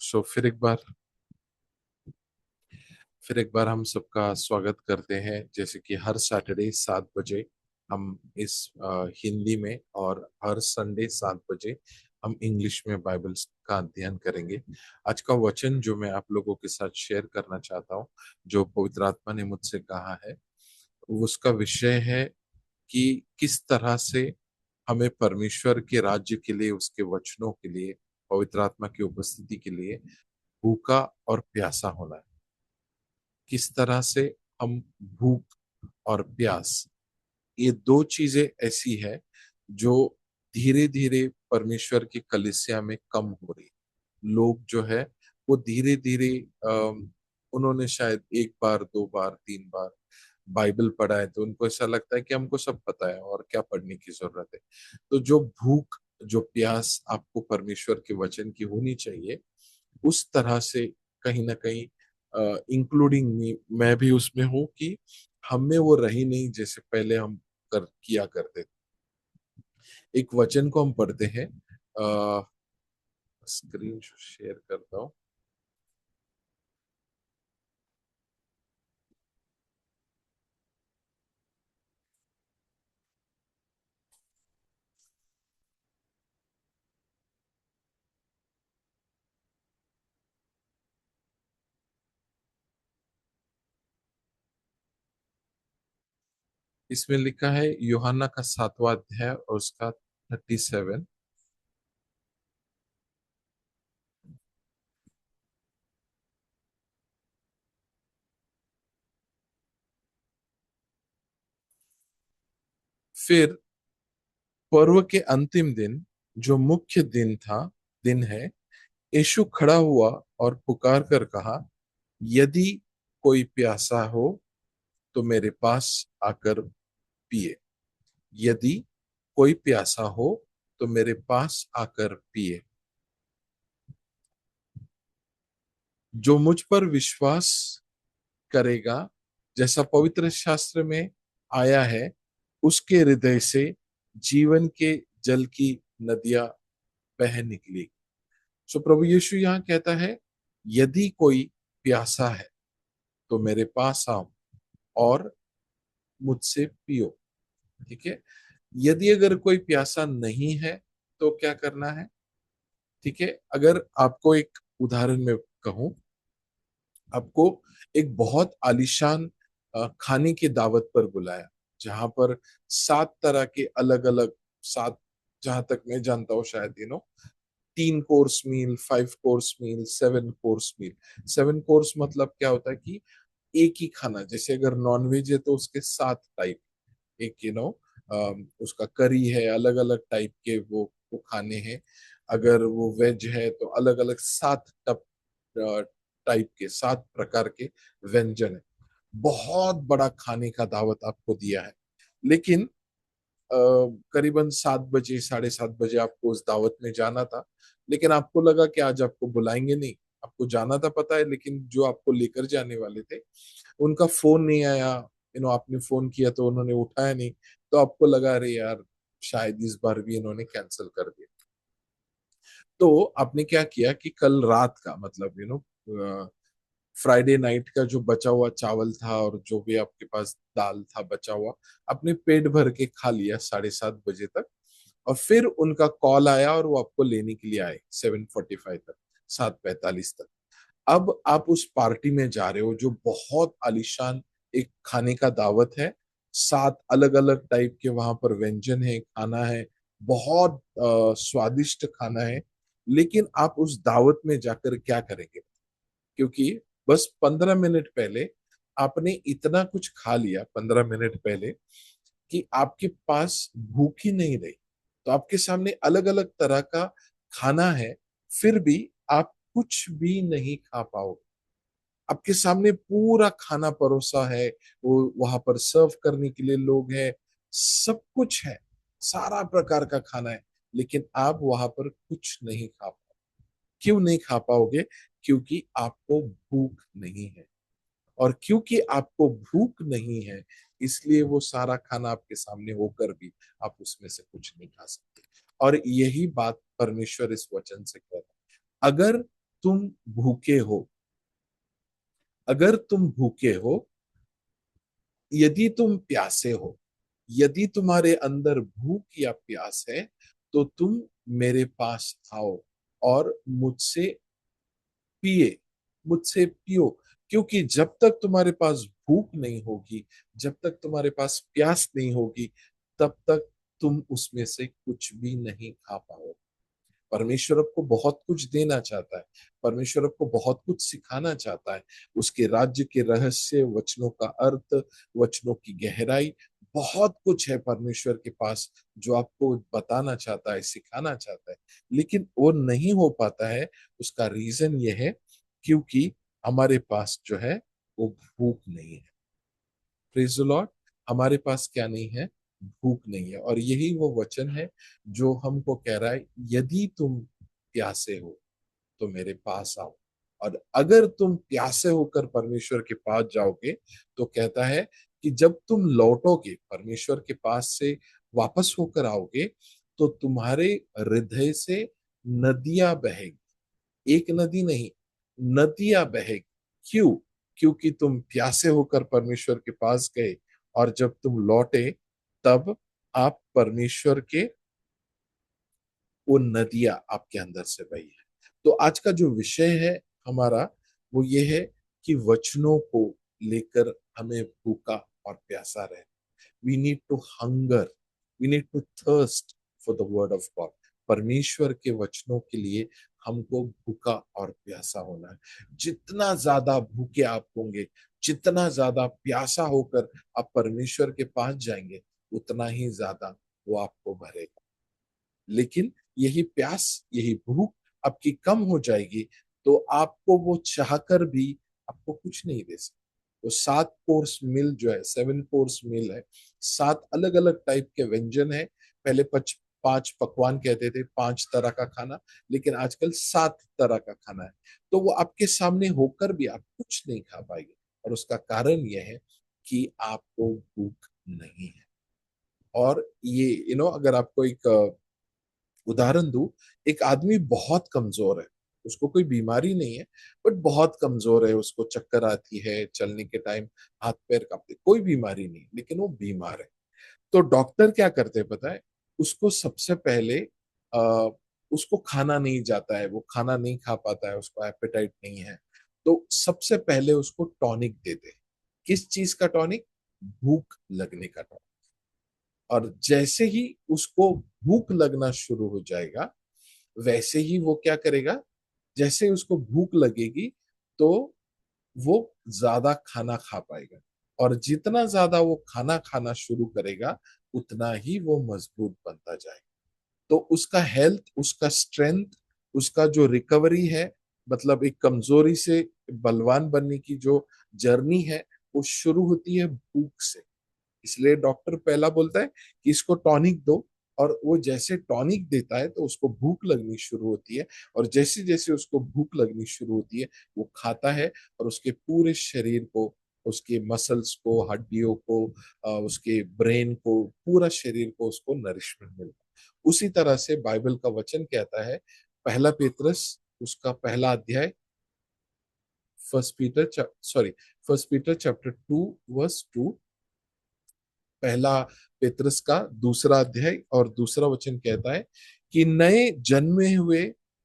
सो फिर एक बार हम सबका स्वागत करते हैं। जैसे कि हर सैटरडे 7 बजे हम इस हिंदी में, और हर संडे 7 बजे हम इंग्लिश में बाइबल का अध्ययन करेंगे। आज का वचन जो मैं आप लोगों के साथ शेयर करना चाहता हूँ, जो पवित्र आत्मा ने मुझसे कहा है, उसका विषय है कि किस तरह से हमें परमेश्वर के राज्य के लिए, उसके वचनों के लिए, पवित्र आत्मा की उपस्थिति के लिए भूखा और प्यासा होना है। किस तरह से हम भूख और प्यास, ये दो चीजें ऐसी है जो धीरे धीरे परमेश्वर की कलीसिया में कम हो रही। लोग जो है वो धीरे धीरे, उन्होंने शायद एक बार, दो बार, तीन बार बाइबल पढ़ा है तो उनको ऐसा लगता है कि हमको सब पता है और क्या पढ़ने की जरूरत है। तो जो भूख, जो प्यास आपको परमेश्वर के वचन की होनी चाहिए, उस तरह से कहीं ना कहीं, इंक्लूडिंग मी, मैं भी उसमें हूँ कि हम में वो रही नहीं जैसे पहले हम कर किया करते थे। एक वचन को हम पढ़ते हैं। स्क्रीन शेयर करता हूँ। इसमें लिखा है यूहन्ना का 7वां अध्याय और उसका 37। फिर पर्व के अंतिम दिन, जो मुख्य दिन है, यीशु खड़ा हुआ और पुकार कर कहा, यदि कोई प्यासा हो तो मेरे पास आकर पिए। यदि कोई प्यासा हो तो मेरे पास आकर पिए। जो मुझ पर विश्वास करेगा, जैसा पवित्र शास्त्र में आया है, उसके हृदय से जीवन के जल की नदियां बह निकली। सो प्रभु यीशु यहाँ कहता है, यदि कोई प्यासा है तो मेरे पास आओ और मुझसे पियो। ठीक है। यदि अगर कोई प्यासा नहीं है तो क्या करना है? ठीक है। अगर आपको एक उदाहरण में कहूं, आपको एक बहुत आलीशान खाने की दावत पर बुलाया, जहां पर 7 तरह के अलग अलग, सात, जहां तक मैं जानता हूँ शायद 3 course meal, 5 course meal, 7 course meal. 7 course मतलब क्या होता है कि एक ही खाना, जैसे अगर नॉनवेज है तो उसके 7 टाइप, एक उसका करी है, अलग अलग टाइप के वो खाने हैं। अगर वो वेज है तो अलग अलग 7 टाइप के, 7 प्रकार के व्यंजन है। बहुत बड़ा खाने का दावत आपको दिया है। लेकिन करीबन 7 बजे, 7:30 बजे आपको उस दावत में जाना था। लेकिन आपको लगा कि आज आपको बुलाएंगे नहीं। आपको जाना था, पता है, लेकिन जो आपको लेकर जाने वाले थे उनका फोन नहीं आया। आपने फोन किया तो उन्होंने उठाया नहीं। तो आपको लगा, अरे यार, शायद इस बार भी इन्होंने कैंसिल कर दिया। तो आपने क्या किया कि कल रात का, मतलब फ्राइडे नाइट का जो बचा हुआ चावल था और जो भी आपके पास दाल था बचा हुआ, आपने पेट भर के खा लिया 7:30 बजे तक। और फिर उनका कॉल आया और वो आपको लेने के लिए आए 7:45 तक, 7:45 तक। अब आप उस पार्टी में जा रहे हो जो बहुत आलीशान एक खाने का दावत है। 7 अलग अलग टाइप के वहां पर व्यंजन है, खाना है, बहुत स्वादिष्ट खाना है। लेकिन आप उस दावत में जाकर क्या करेंगे? क्योंकि बस 15 मिनट पहले आपने इतना कुछ खा लिया, 15 मिनट पहले, कि आपके पास भूख ही नहीं रही। तो आपके सामने अलग अलग तरह का खाना है, फिर भी आप कुछ भी नहीं खा पाओगे। आपके सामने पूरा खाना परोसा है, वो वहां पर सर्व करने के लिए लोग हैं, सब कुछ है, सारा प्रकार का खाना है, लेकिन आप वहां पर कुछ नहीं खा पाओगे। क्यों नहीं खा पाओगे? क्योंकि आपको भूख नहीं है। और क्योंकि आपको भूख नहीं है, इसलिए वो सारा खाना आपके सामने होकर भी आप उसमें से कुछ नहीं खा सकते। और यही बात परमेश्वर इस वचन से कह रहा है। अगर तुम भूखे हो, अगर तुम भूखे हो, यदि तुम प्यासे हो, यदि तुम्हारे अंदर भूख या प्यास है, तो तुम मेरे पास आओ और मुझसे पिए, मुझसे पियो। क्योंकि जब तक तुम्हारे पास भूख नहीं होगी, जब तक तुम्हारे पास प्यास नहीं होगी, तब तक तुम उसमें से कुछ भी नहीं खा पाओ। परमेश्वर आपको बहुत कुछ देना चाहता है, परमेश्वर आपको बहुत कुछ सिखाना चाहता है। उसके राज्य के रहस्य, वचनों का अर्थ, वचनों की गहराई, बहुत कुछ है परमेश्वर के पास जो आपको बताना चाहता है, सिखाना चाहता है। लेकिन वो नहीं हो पाता है, उसका रीजन ये है क्योंकि हमारे पास जो है वो भूख नहीं है। Praise the Lord. हमारे पास क्या नहीं है? भूख नहीं है। और यही वो वचन है जो हमको कह रहा है, यदि तुम प्यासे हो तो मेरे पास आओ। और अगर तुम प्यासे होकर परमेश्वर के पास जाओगे, तो कहता है कि जब तुम लौटोगे परमेश्वर के पास से, वापस होकर आओगे, तो तुम्हारे हृदय से नदियां बहेगी। एक नदी नहीं, नदियां बहेगी। क्यों? क्योंकि तुम प्यासे होकर परमेश्वर के पास गए, और जब तुम लौटे, तब आप परमेश्वर के, वो नदियां आपके अंदर से बही है। तो आज का जो विषय है हमारा, वो ये है कि वचनों को लेकर हमें भूखा और प्यासा रहे। We need to hunger, we need to thirst for the word of God. परमेश्वर के वचनों के लिए हमको भूखा और प्यासा होना है। जितना ज्यादा भूखे आप होंगे, जितना ज्यादा प्यासा होकर आप परमेश्वर के पास जाएंगे, उतना ही ज्यादा वो आपको भरेगा। लेकिन यही प्यास, यही भूख आपकी कम हो जाएगी, तो आपको वो चाहकर भी आपको कुछ नहीं दे सकते। वो 7 कोर्स मील जो है, 7 कोर्स मील है, 7 अलग अलग टाइप के व्यंजन है। पहले 5 पकवान कहते थे, 5 तरह का खाना, लेकिन आजकल 7 तरह का खाना है। तो वो आपके सामने होकर भी आप कुछ नहीं खा पाएंगे। और उसका कारण यह है कि आपको भूख नहीं है। और ये अगर आपको एक उदाहरण दूं, एक आदमी बहुत कमजोर है, उसको कोई बीमारी नहीं है, बट बहुत कमजोर है, उसको चक्कर आती है, चलने के टाइम हाथ पैर कांपते, कोई बीमारी नहीं, लेकिन वो बीमार है। तो डॉक्टर क्या करते हैं पता है? उसको सबसे पहले आ, उसको खाना नहीं जाता है, वो खाना नहीं खा पाता है, उसको एपेटाइट नहीं है, तो सबसे पहले उसको टॉनिक देते हैं। किस चीज का टॉनिक? भूख लगने का टॉनिक। और जैसे ही उसको भूख लगना शुरू हो जाएगा, वैसे ही वो क्या करेगा? जैसे उसको भूख लगेगी, तो वो ज्यादा खाना खा पाएगा। और जितना ज्यादा वो खाना खाना शुरू करेगा, उतना ही वो मजबूत बनता जाएगा। तो उसका हेल्थ, उसका स्ट्रेंथ, उसका जो रिकवरी है, मतलब एक कमजोरी से बलवान बनने की जो जर्नी है, वो शुरू होती है भूख से। इसलिए डॉक्टर पहला बोलता है कि इसको टॉनिक दो। और वो जैसे टॉनिक देता है, तो उसको भूख लगनी शुरू होती है। और जैसे जैसे उसको भूख लगनी शुरू होती है, वो खाता है, और उसके पूरे शरीर को, उसके मसल्स को, हड्डियों को, उसके ब्रेन को, पूरा शरीर को उसको नरिशमेंट मिलता है। उसी तरह से बाइबल का वचन कहता है, पहला पेतरस उसका पहला अध्याय, फर्स्ट पीटर चैप्टर 2 वर्स 2, पहला पेतरस का दूसरा अध्याय और दूसरा वचन कहता है कि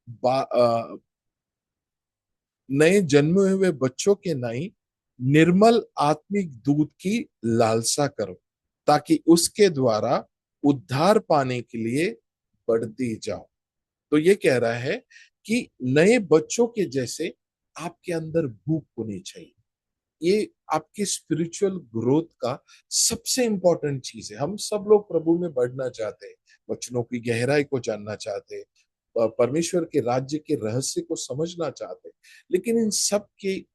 बा, अ, नए जन्मे हुए बच्चों के नाई निर्मल आत्मिक दूध की लालसा करो, ताकि उसके द्वारा उद्धार पाने के लिए बढ़ती जाओ। तो ये कह रहा है कि नए बच्चों के जैसे आपके अंदर भूख होनी चाहिए। ये आपकी स्पिरिचुअल ग्रोथ का सबसे इंपॉर्टेंट चीज है। हम सब लोग प्रभु में बढ़ना चाहते हैं, वचनों की गहराई को जानना चाहते हैं, परमेश्वर के राज्य के रहस्य को समझना चाहते हैं। लेकिन इन सब के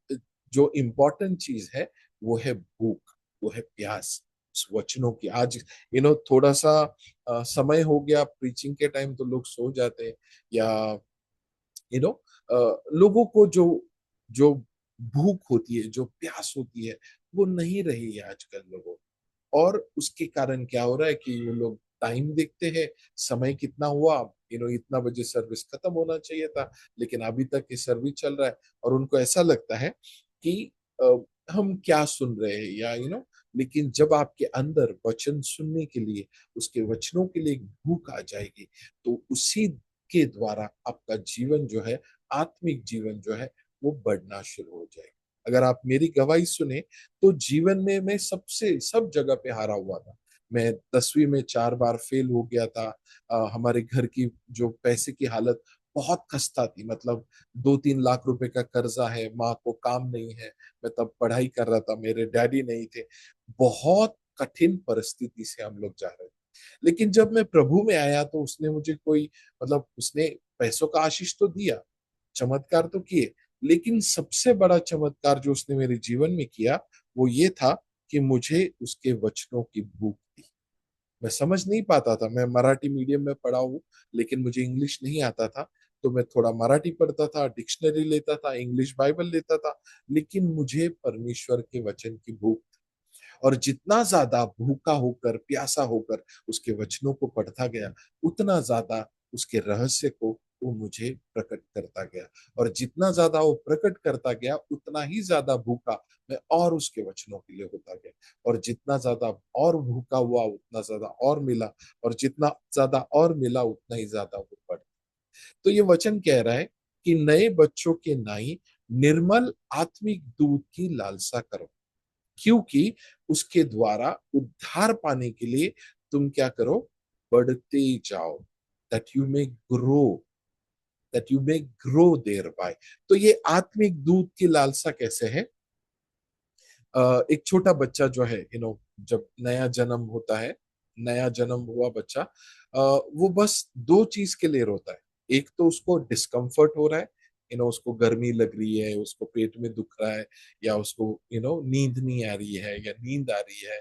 जो इम्पोर्टेंट चीज है, वो है भूख, वो है प्यास। उस वचनों की आज थोड़ा सा समय हो गया प्रीचिंग के टाइम, तो लोग सो जाते हैं, या यू नो लोगों को जो जो भूख होती है, जो प्यास होती है, वो नहीं रही है आजकल लोगों। और उसके कारण क्या हो रहा है कि वो लोग टाइम देखते हैं, समय कितना हुआ, इतना बजे सर्विस खत्म होना चाहिए था, लेकिन अभी तक ये सर्विस चल रहा है। और उनको ऐसा लगता है कि अ, हम क्या सुन रहे हैं, या लेकिन जब आपके अंदर वचन सुनने के लिए, उसके वचनों के लिए एक भूख आ जाएगी, तो उसी के द्वारा आपका जीवन जो है, आत्मिक जीवन जो है, वो बढ़ना शुरू हो जाएगा। अगर आप मेरी गवाही सुने, तो जीवन में मैं सबसे सब जगह पे हारा हुआ था। मैं 10वीं में 4 बार फेल हो गया था। हमारे घर की जो पैसे की हालत बहुत खस्ता थी, मतलब 2-3 लाख रुपए का कर्जा है, माँ को काम नहीं है। मैं तब पढ़ाई कर रहा था, मेरे डैडी नहीं थे। बहुत कठिन परिस्थिति से हम लोग जा रहे थे। लेकिन जब मैं प्रभु में आया, तो उसने मुझे कोई, मतलब उसने पैसों का आशीष तो दिया, चमत्कार तो किए, लेकिन सबसे बड़ा चमत्कार जो उसने मेरे जीवन में किया, वो ये था कि मुझे उसके वचनों की भूख थी। मैं समझ नहीं पाता था, मैं मराठी मीडियम में पढ़ा हूँ, लेकिन मुझे इंग्लिश नहीं आता था। तो मैं थोड़ा मराठी पढ़ता था, डिक्शनरी लेता था, इंग्लिश बाइबल लेता था, लेकिन मुझे परमेश्वर के वचन की भूख। और जितना ज्यादा भूखा होकर, प्यासा होकर उसके वचनों को पढ़ता गया, उतना ज्यादा उसके रहस्य को वो मुझे प्रकट करता गया। और जितना ज्यादा वो प्रकट करता गया, उतना ही ज्यादा भूखा मैं और उसके वचनों के लिए होता गया। और जितना ज्यादा और भूखा हुआ, उतना ज्यादा और मिला। और जितना ज्यादा और मिला, उतना ही ज्यादा वो बढ़। तो ये वचन कह रहा है कि नए बच्चों के नाई निर्मल आत्मिक दूध की लालसा करो, क्योंकि उसके द्वारा उद्धार पाने के लिए तुम क्या करो, बढ़ते जाओ, that you may grow, that you may grow thereby. तो ये आत्मिक दूध की लालसा कैसे है? एक छोटा बच्चा जो है, जब नया जन्म होता है, नया जन्म हुआ बच्चा, वो बस दो चीज के लिए रोता है। एक तो उसको डिस्कम्फर्ट हो रहा है, उसको गर्मी लग रही है, उसको पेट में दुख रहा है, या उसको नींद नहीं आ रही है, या नींद आ रही है,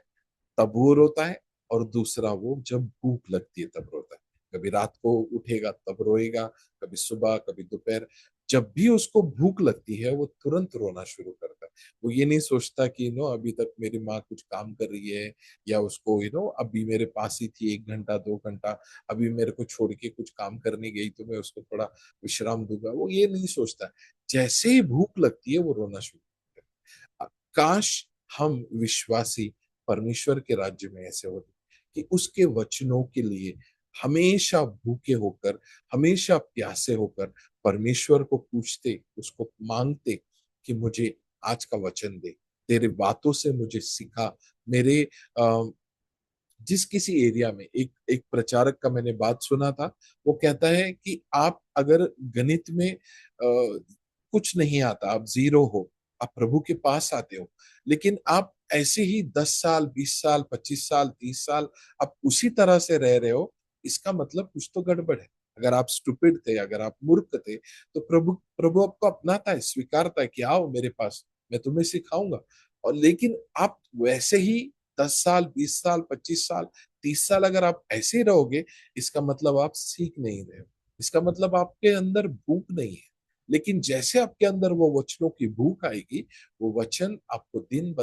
तब वो रोता है। और दूसरा, वो जब भूख लगती है तब रोता है। कभी रात को उठेगा तब रोएगा, कभी सुबह, कभी दोपहर। जब भी उसको भूख लगती है, वो तुरंत रोना शुरू करता है। वो ये नहीं सोचता कि अभी तक मेरी माँ कुछ काम कर रही है, या उसको अभी मेरे पास ही थी 1 घंटा 2 घंटा, अभी मेरे को छोड़ के कुछ काम करने गई, तो मैं उसको थोड़ा विश्राम दूंगा, वो ये नहीं सोचता। जैसे ही भूख लगती है, वो रोना शुरू करता है। काश हम विश्वासी परमेश्वर के राज्य में ऐसे होते कि उसके वचनों के लिए हमेशा भूखे होकर, हमेशा प्यासे होकर परमेश्वर को पूछते, उसको मांगते कि मुझे आज का वचन दे, तेरे बातों से मुझे सिखा। मेरे अ, जिस किसी एरिया में, एक एक प्रचारक का मैंने बात सुना था, वो कहता है कि आप अगर गणित में कुछ नहीं आता, आप जीरो हो, आप प्रभु के पास आते हो, लेकिन आप ऐसे ही 10 साल, 20 साल, 25 साल, 30 साल आप उसी तरह से रह रहे हो, इसका मतलब कुछ तो गड़बड़ है। अगर आप स्टूपिड थे, अगर आप मूर्ख थे, तो प्रभु प्रभु आपको अपनाता है, स्वीकारता है कि आओ मेरे पास, मैं तुम्हें सिखाऊंगा। और लेकिन आप वैसे ही 10 साल, 20 साल, 25 साल, 30 साल अगर आप ऐसे ही रहोगे, इसका मतलब आप सीख नहीं रहे हो, इसका मतलब आपके अंदर भूख नहीं है। लेकिन जैसे आपके अंदर वो वचनों की भूख आएगी, वो वचन आपको दिन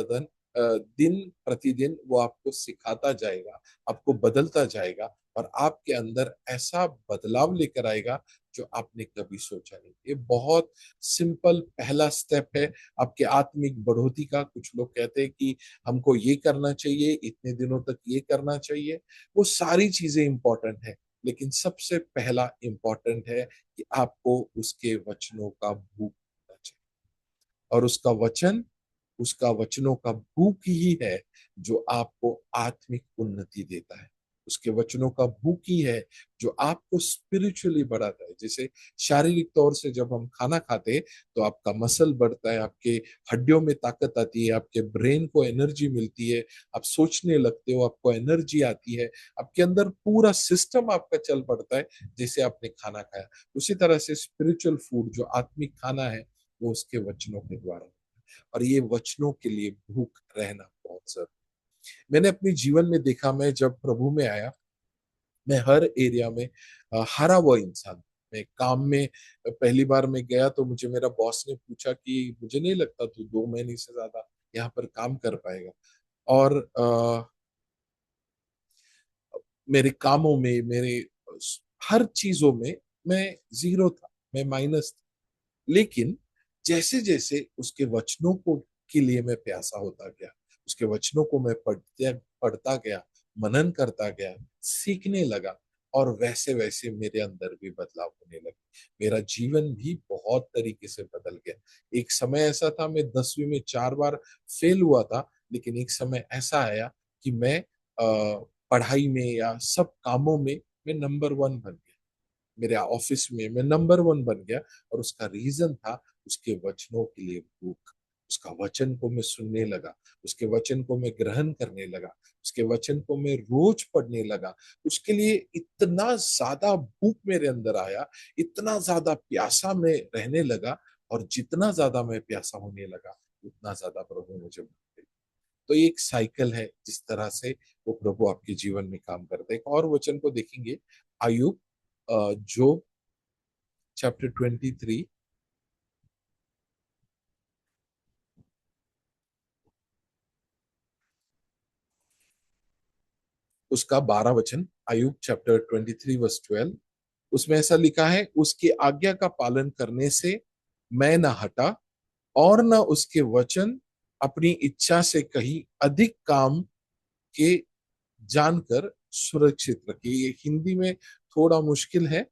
प्रतिदिन वो आपको सिखाता जाएगा, आपको बदलता जाएगा, और आपके अंदर ऐसा बदलाव लेकर आएगा जो आपने कभी सोचा नहीं। ये बहुत सिंपल पहला स्टेप है आपके आत्मिक बढ़ोतरी का। कुछ लोग कहते हैं कि हमको ये करना चाहिए, इतने दिनों तक ये करना चाहिए। वो सारी चीजें इंपॉर्टेंट है, लेकिन सबसे पहला इंपॉर्टेंट है कि आपको उसके वचनों का भूख होना चाहिए। और उसका वचनों का भूख ही है जो आपको आत्मिक उन्नति देता है। उसके वचनों का भूख ही है जो आपको स्पिरिचुअली बढ़ाता है। जैसे शारीरिक तौर से जब हम खाना खाते हैं, तो आपका मसल बढ़ता है, आपके हड्डियों में ताकत आती है, आपके ब्रेन को एनर्जी मिलती है, आप सोचने लगते हो, आपको एनर्जी आती है, आपके अंदर पूरा सिस्टम आपका चल पड़ता है, जैसे आपने खाना खाया। उसी तरह से स्पिरिचुअल फूड, जो आत्मिक खाना है, वो उसके वचनों के द्वारा। और ये वचनों के लिए भूख रहना बहुत जरूरी। मैंने अपने जीवन में देखा, मैं जब प्रभु में आया, मैं हर एरिया में हारा हुआ इंसान। मैं काम में पहली बार मैं गया, तो मुझे मेरा बॉस ने पूछा कि मुझे नहीं लगता तू 2 महीने से ज्यादा यहाँ पर काम कर पाएगा। और मेरे कामों में, मेरे हर चीजों में मैं जीरो था, मैं माइनस था। लेकिन जैसे जैसे उसके वचनों को के लिए मैं प्यासा होता गया, उसके वचनों को मैं पढ़ता गया, मनन करता गया, सीखने लगा, और वैसे वैसे मेरे अंदर भी बदलाव होने लगे। मेरा जीवन भी बहुत तरीके से बदल गया। एक समय ऐसा था, मैं 10वीं में 4 बार फेल हुआ था, लेकिन एक समय ऐसा आया कि मैं पढ़ाई में या सब कामों में मैं नंबर 1 बन गया। मेरे ऑफिस में मैं नंबर 1 बन गया। और उसका रीजन था उसके वचनों के लिए भूख। उसका वचन को मैं सुनने लगा, उसके वचन को मैं ग्रहण करने लगा, उसके वचन को मैं रोज पढ़ने लगा। उसके लिए इतना ज्यादा भूख मेरे अंदर आया, इतना ज्यादा प्यासा मैं रहने लगा। और जितना ज्यादा मैं प्यासा होने लगा, उतना ज्यादा प्रभु मुझे भूख देगा। तो ये एक साइकिल है, जिस तरह से वो प्रभु आपके जीवन में काम करते हैं। एक और वचन को देखेंगे, आयुब, जो चैप्टर 23, उसका 12 वचन। आयुब चैप्टर 23 वर्स 12, उसमें ऐसा लिखा है, उसकी आज्ञा का पालन करने से मैं न हटा, और न उसके वचन अपनी इच्छा से कहीं अधिक काम के जानकर सुरक्षित रखे। ये हिंदी में थोड़ा मुश्किल है,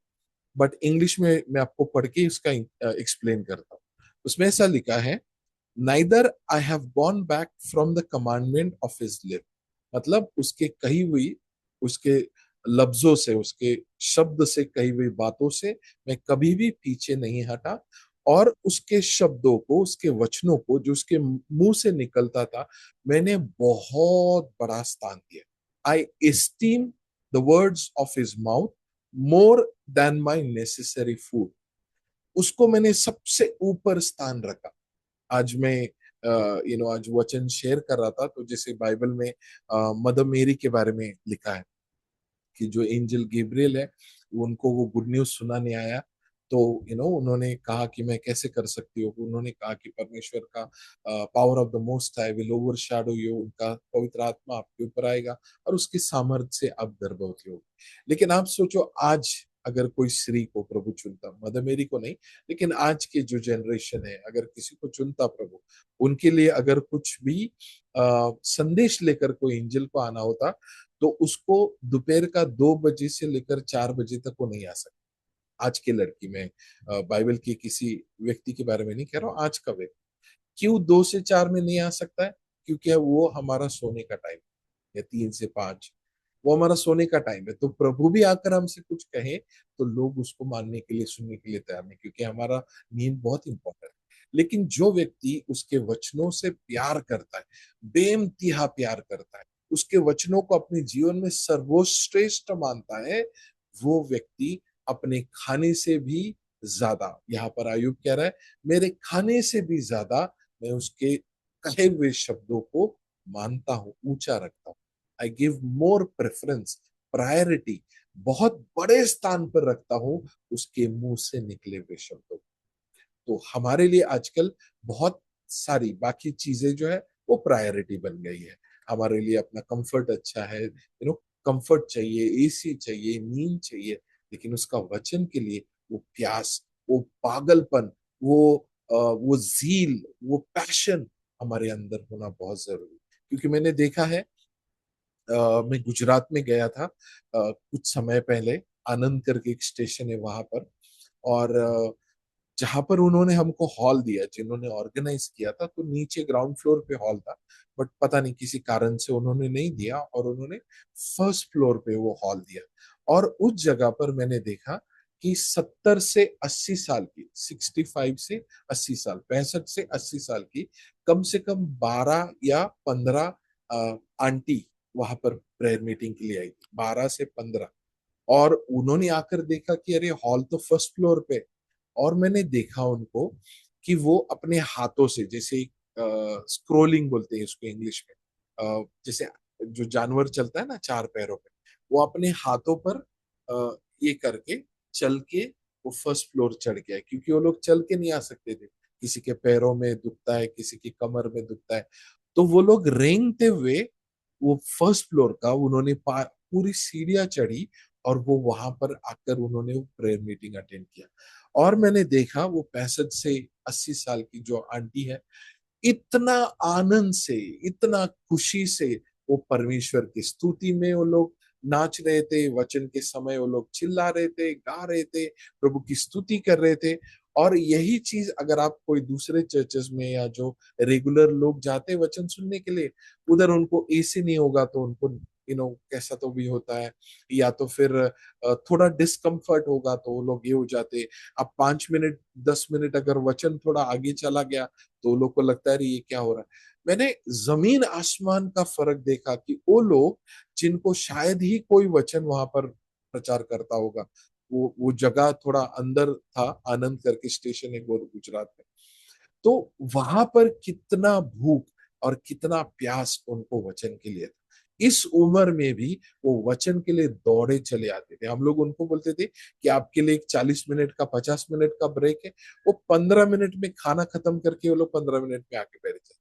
बट इंग्लिश में मैं आपको पढ़ के इसका एक्सप्लेन करता हूँ। उसमें ऐसा लिखा है, neither I have gone back from the commandment of his lip. मतलब उसके कही हुई, उसके लफ्जों से, उसके शब्द से कही हुई बातों से मैं कभी भी पीछे नहीं हटा। और उसके शब्दों को, उसके वचनों को, जो उसके मुंह से निकलता था, मैंने बहुत बड़ा स्थान दिया। I esteem the words of his mouth more than my necessary food. उसको मैंने सबसे ऊपर स्थान रखा। आज मैं आज वचन शेयर कर रहा था, तो जैसे बाइबल में मदर मेरी के बारे में लिखा है कि जो एंजल गैब्रियल है, उनको वो गुड न्यूज सुनाने आया। तो उन्होंने कहा कि मैं कैसे कर सकती हूँ। उन्होंने कहा कि परमेश्वर का power of the most high will overshadow you, उनका पवित्र आत्मा आपके ऊपर आएगा और उसकी सामर्थ्य से आप गर्भवती होगी। लेकिन आप सोचो, आज अगर कोई स्त्री को प्रभु चुनता, मदर मेरी को नहीं, लेकिन आज के जो जनरेशन है, अगर किसी को चुनता प्रभु, उनके लिए अगर कुछ भी संदेश लेकर कोई एंजल को आना होता, तो उसको दोपहर का 2 बजे से लेकर 4 बजे तक वो नहीं आ सकता। आज की लड़की में, बाइबल की किसी व्यक्ति के बारे में नहीं कह रहा हूँ, आज का व्यक्ति क्यों 2 से 4 में नहीं आ सकता है? क्योंकि वो हमारा सोने का टाइम, या 3 से 5, वो हमारा सोने का टाइम है। तो प्रभु भी आकर हमसे कुछ कहे, तो लोग उसको मानने के लिए, सुनने के लिए तैयार नहीं, क्योंकि हमारा नींद बहुत इंपॉर्टेंट है। लेकिन जो व्यक्ति उसके वचनों से प्यार करता है, बेइंतहा प्यार करता है, उसके वचनों को अपने जीवन में सर्वश्रेष्ठ मानता है, वो व्यक्ति अपने खाने से भी ज्यादा, यहाँ पर आयुब कह रहा है, मेरे खाने से भी ज्यादा मैं उसके कहे हुए शब्दों को मानता हूँ, ऊंचा रखता हूँ। I give more preference, priority, बहुत बड़े स्थान पर रखता हूँ उसके मुंह से निकले हुए शब्दों को। तो हमारे लिए आजकल बहुत सारी बाकी चीजें जो है वो प्रायोरिटी बन गई है। हमारे लिए अपना कंफर्ट अच्छा है, कंफर्ट चाहिए, एसी चाहिए, नींद चाहिए, लेकिन उसका वचन के लिए वो प्यास, वो पागलपन, वो जील, वो पैशन हमारे अंदर होना बहुत जरूरी है। क्योंकि मैंने देखा है, मैं गुजरात में गया था कुछ समय पहले, आनंद करके एक स्टेशन है वहां पर। और जहां पर उन्होंने हमको हॉल दिया, जिन्होंने ऑर्गेनाइज किया था, तो नीचे ग्राउंड फ्लोर पे हॉल था, बट पता नहीं किसी कारण से उन्होंने नहीं दिया, और उन्होंने फर्स्ट फ्लोर पे वो हॉल दिया। और उस जगह पर मैंने देखा कि 70 से 80 साल की, 65 से 80 साल, 65 से 80 साल की, कम से कम 12 या 15 आंटी वहां पर प्रेयर मीटिंग के लिए आई थी, 12 से 15। और उन्होंने आकर देखा कि अरे हॉल तो फर्स्ट फ्लोर पे। और मैंने देखा उनको कि वो अपने हाथों से, जैसे स्क्रोलिंग बोलते हैं उसको इंग्लिश में, जैसे जो जानवर चलता है ना 4 पैरों पे, वो अपने हाथों पर ये करके चल के वो फर्स्ट फ्लोर चढ़ गया, क्योंकि वो लोग चल के नहीं आ सकते थे। किसी के पैरों में दुखता है, किसी की कमर में दुखता है, तो वो लोग रेंगते हुए वो फर्स्ट फ्लोर का उन्होंने पूरी सीढ़ियां चढ़ी और वो वहां पर आकर उन्होंने वो प्रेयर मीटिंग अटेंड किया। और मैंने देखा वो 65 से 80 साल की जो आंटी है, इतना आनंद से, इतना खुशी से वो परमेश्वर की स्तुति में वो लोग नाच रहे थे, वचन के समय वो लोग चिल्ला रहे थे, गा रहे थे, प्रभु की स्तुति कर रहे थे। और यही चीज अगर आप कोई दूसरे चर्चेस में या जो रेगुलर लोग जाते हैं वचन सुनने के लिए, उधर उनको एसी नहीं होगा तो उनको कैसा तो भी होता है, या तो फिर थोड़ा डिस्कम्फर्ट होगा तो वो लोग ये हो जाते। अब 5 मिनट 10 मिनट अगर वचन थोड़ा आगे चला गया तो लोग को लगता है अरे ये क्या हो रहा है। मैंने जमीन आसमान का फर्क देखा कि वो लोग जिनको शायद ही कोई वचन वहां पर प्रचार करता होगा, वो जगह थोड़ा अंदर था, आनंद करके स्टेशन है गुजरात में, तो वहां पर कितना भूख और कितना प्यास उनको वचन के लिए था। इस उम्र में भी वो वचन के लिए दौड़े चले आते थे। हम लोग उनको बोलते थे कि आपके लिए एक 40 मिनट का 50 मिनट का ब्रेक है, वो 15 मिनट में खाना खत्म करके वो लोग 15 मिनट में आके बैठ जाते,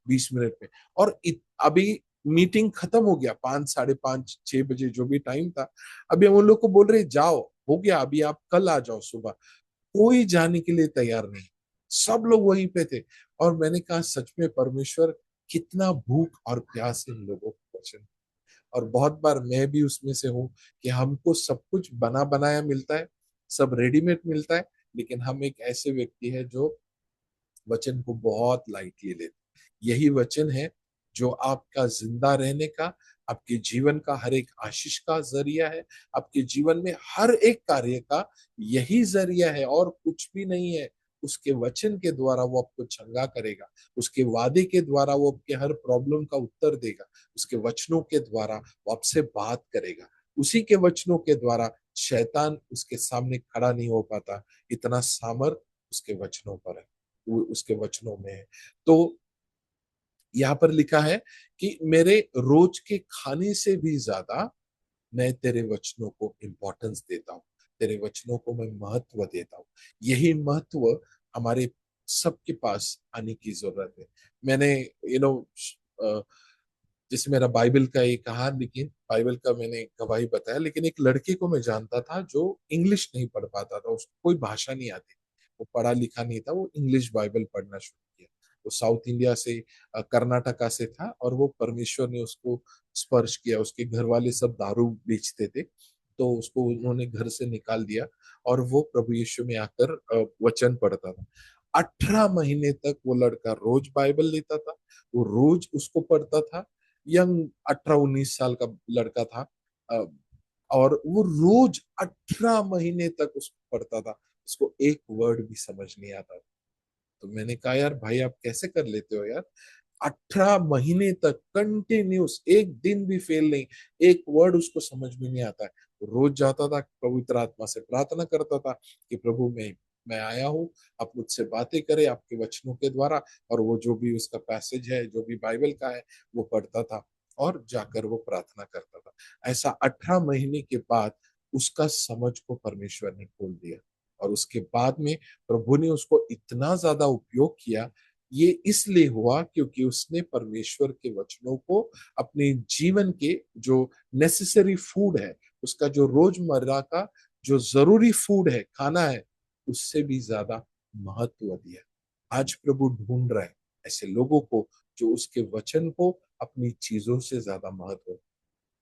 20 मिनट में। और अभी मीटिंग खत्म हो गया, 5, 5:30, 6 बजे जो भी टाइम था, अभी हम उन लोग को बोल रहे जाओ, हो गया, अभी आप कल आ जाओ सुबह। कोई जाने के लिए तैयार नहीं, सब लोग वहीं पे थे। और मैंने कहा सच में परमेश्वर कितना भूख और प्यास है इन लोगों को वचन। और बहुत बार मैं भी उसमें से हूँ कि हमको सब कुछ बना बनाया मिलता है, सब रेडीमेड मिलता है, लेकिन हम एक ऐसे व्यक्ति है जो वचन को बहुत लाइटली लेते। यही वचन है जो आपका जिंदा रहने का, आपके जीवन का हर एक आशीष का जरिया है, आपके जीवन में हर एक कार्य का यही जरिया है और कुछ भी नहीं है। उसके वचन के द्वारा वो आपको चंगा करेगा, उसके वादे के द्वारा वो आपके हर प्रॉब्लम का उत्तर देगा, उसके वचनों के द्वारा वो आपसे बात करेगा, उसी के वचनों के द्वारा शैतान उसके सामने खड़ा नहीं हो पाता। इतना सामर्थ उसके वचनों पर है, वो उसके वचनों में है। तो यहाँ पर लिखा है कि मेरे रोज के खाने से भी ज्यादा मैं तेरे वचनों को इंपॉर्टेंस देता हूँ, तेरे वचनों को मैं महत्व देता हूँ। यही महत्व हमारे सबके पास आने की जरूरत है। मैंने यू नो जैसे मेरा बाइबल का एक कहा, लेकिन बाइबल का मैंने गवाही बताया, लेकिन एक लड़के को मैं जानता था जो इंग्लिश नहीं पढ़ पाता था, उसको कोई भाषा नहीं आती, वो पढ़ा लिखा नहीं था, वो इंग्लिश बाइबल पढ़ना शुरू किया। वो साउथ इंडिया से कर्नाटका से था और वो परमेश्वर ने उसको स्पर्श किया। उसके घर वाले सब दारू बेचते थे, तो उसको उन्होंने घर से निकाल दिया और वो प्रभु यीशु में आकर वचन पढ़ता था। 18 महीने तक वो लड़का रोज बाइबल लेता था, वो रोज उसको पढ़ता था। यंग 18-19 साल का लड़का था, अ, और वो रोज 18 महीने तक उसको पढ़ता था, उसको एक वर्ड भी समझ नहीं आता था। तो मैंने कहा यार भाई आप कैसे कर लेते हो यार, 18 महीने तक कंटिन्यूस, एक दिन भी फेल नहीं, एक वर्ड उसको समझ में नहीं आता है। रोज जाता था, पवित्र आत्मा से प्रार्थना करता था कि प्रभु मैं आया हूँ, आप मुझसे बातें करें आपके वचनों के द्वारा। और वो जो भी उसका पैसेज है, जो भी बाइबल का है, वो पढ़ता था और जाकर वो प्रार्थना करता था। ऐसा 18 महीने के बाद उसका समझ को परमेश्वर ने खोल दिया। और उसके बाद में प्रभु ने उसको इतना ज्यादा उपयोग किया। ये इसलिए हुआ क्योंकि उसने परमेश्वर के वचनों को अपने जीवन के जो नेसेसरी फूड है, उसका जो रोजमर्रा का जो जरूरी फूड है, खाना है, उससे भी ज्यादा महत्व दिया। आज प्रभु ढूंढ रहे हैं ऐसे लोगों को जो उसके वचन को अपनी चीजों से ज्यादा महत्व।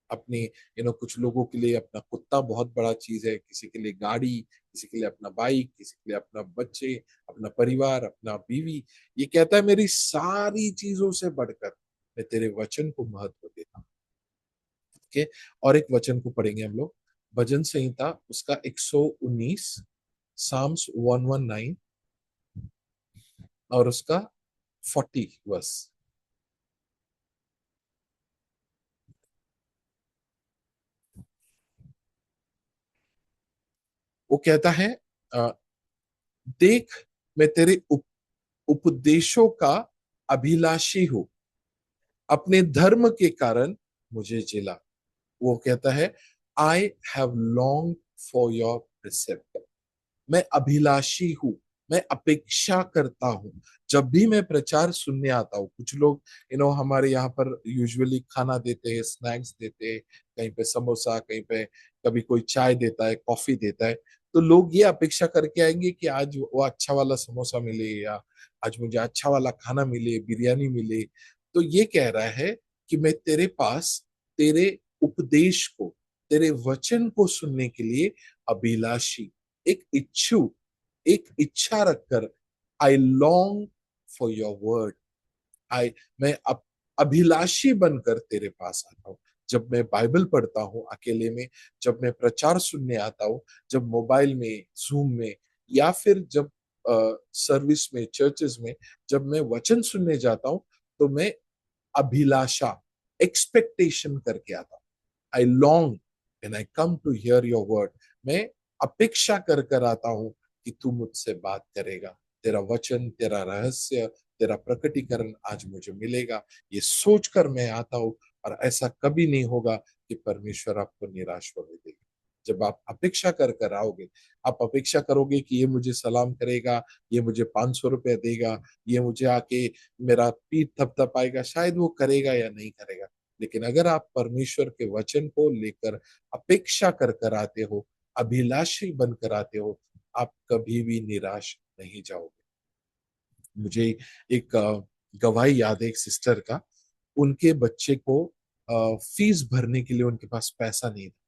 अपनी कुछ लोगों के लिए अपना कुत्ता बहुत बड़ा चीज है, किसी के लिए गाड़ी, किसी के लिए अपना बाइक, किसी के लिए अपना बच्चे, अपना परिवार, अपना बीवी। ये कहता है मेरी सारी चीजों से बढ़कर मैं तेरे वचन को महत्व देता हूँ। ओके। और एक वचन को पढ़ेंगे हम लोग, भजन संहिता उसका 119, साम्स 119 और उसका 40 वर्स। वो कहता है अ, देख मैं तेरे उपदेशों का अभिलाषी हूँ, अपने धर्म के कारण मुझे जिला। वो कहता है I have long for your precept. मैं अभिलाषी हूँ, मैं अपेक्षा करता हूँ। जब भी मैं प्रचार सुनने आता हूँ, कुछ लोग हमारे यहाँ पर यूजुअली खाना देते हैं, स्नैक्स देते हैं, कहीं पे समोसा, कहीं पे कभी कोई चाय देता है, कॉफी देता है। तो लोग ये अपेक्षा करके आएंगे कि आज वो अच्छा वाला समोसा मिले, या आज मुझे अच्छा वाला खाना मिले, बिरयानी मिले। तो ये कह रहा है कि मैं तेरे पास तेरे उपदेश को, तेरे वचन को सुनने के लिए अभिलाषी, एक इच्छुक, एक इच्छा रखकर, I long for your word. I मैं अभिलाषी बनकर तेरे पास आता हूँ। जब मैं बाइबल पढ़ता हूँ अकेले में, जब मैं प्रचार सुनने आता हूँ, जब मोबाइल में, जूम में, या फिर जब सर्विस में, चर्चेस में, जब मैं वचन सुनने जाता हूँ, तो मैं अभिलाषा, एक्सपेक्टेशन करके आता हूँ। I long and I come to hear your word. मैं अपेक्षा कर कर आता हूँ कि तू मुझसे बात करेगा, तेरा वचन, तेरा रहस्य, तेरा प्रकटीकरण आज मुझे मिलेगा। ये सोचकर मैं आता हूँ। और ऐसा कभी नहीं होगा कि परमेश्वर आपको निराश होने देगा। जब आप अपेक्षा कर कर आओगे, आप अपेक्षा करोगे कि ये मुझे सलाम करेगा, ये मुझे 500 रुपए देगा, ये मुझे आके मेरा पीठ थपथपाएगा, शायद वो करेगा या नहीं करेगा। लेकिन अगर आप परमेश्वर के वचन को लेकर अपेक्षा कर कर आते हो, अभिलाषी बनकर आते हो, आप कभी भी निराश नहीं जाओगे। मुझे एक गवाही याद है, एक सिस्टर का। उनके बच्चे को फीस भरने के लिए उनके पास पैसा नहीं था।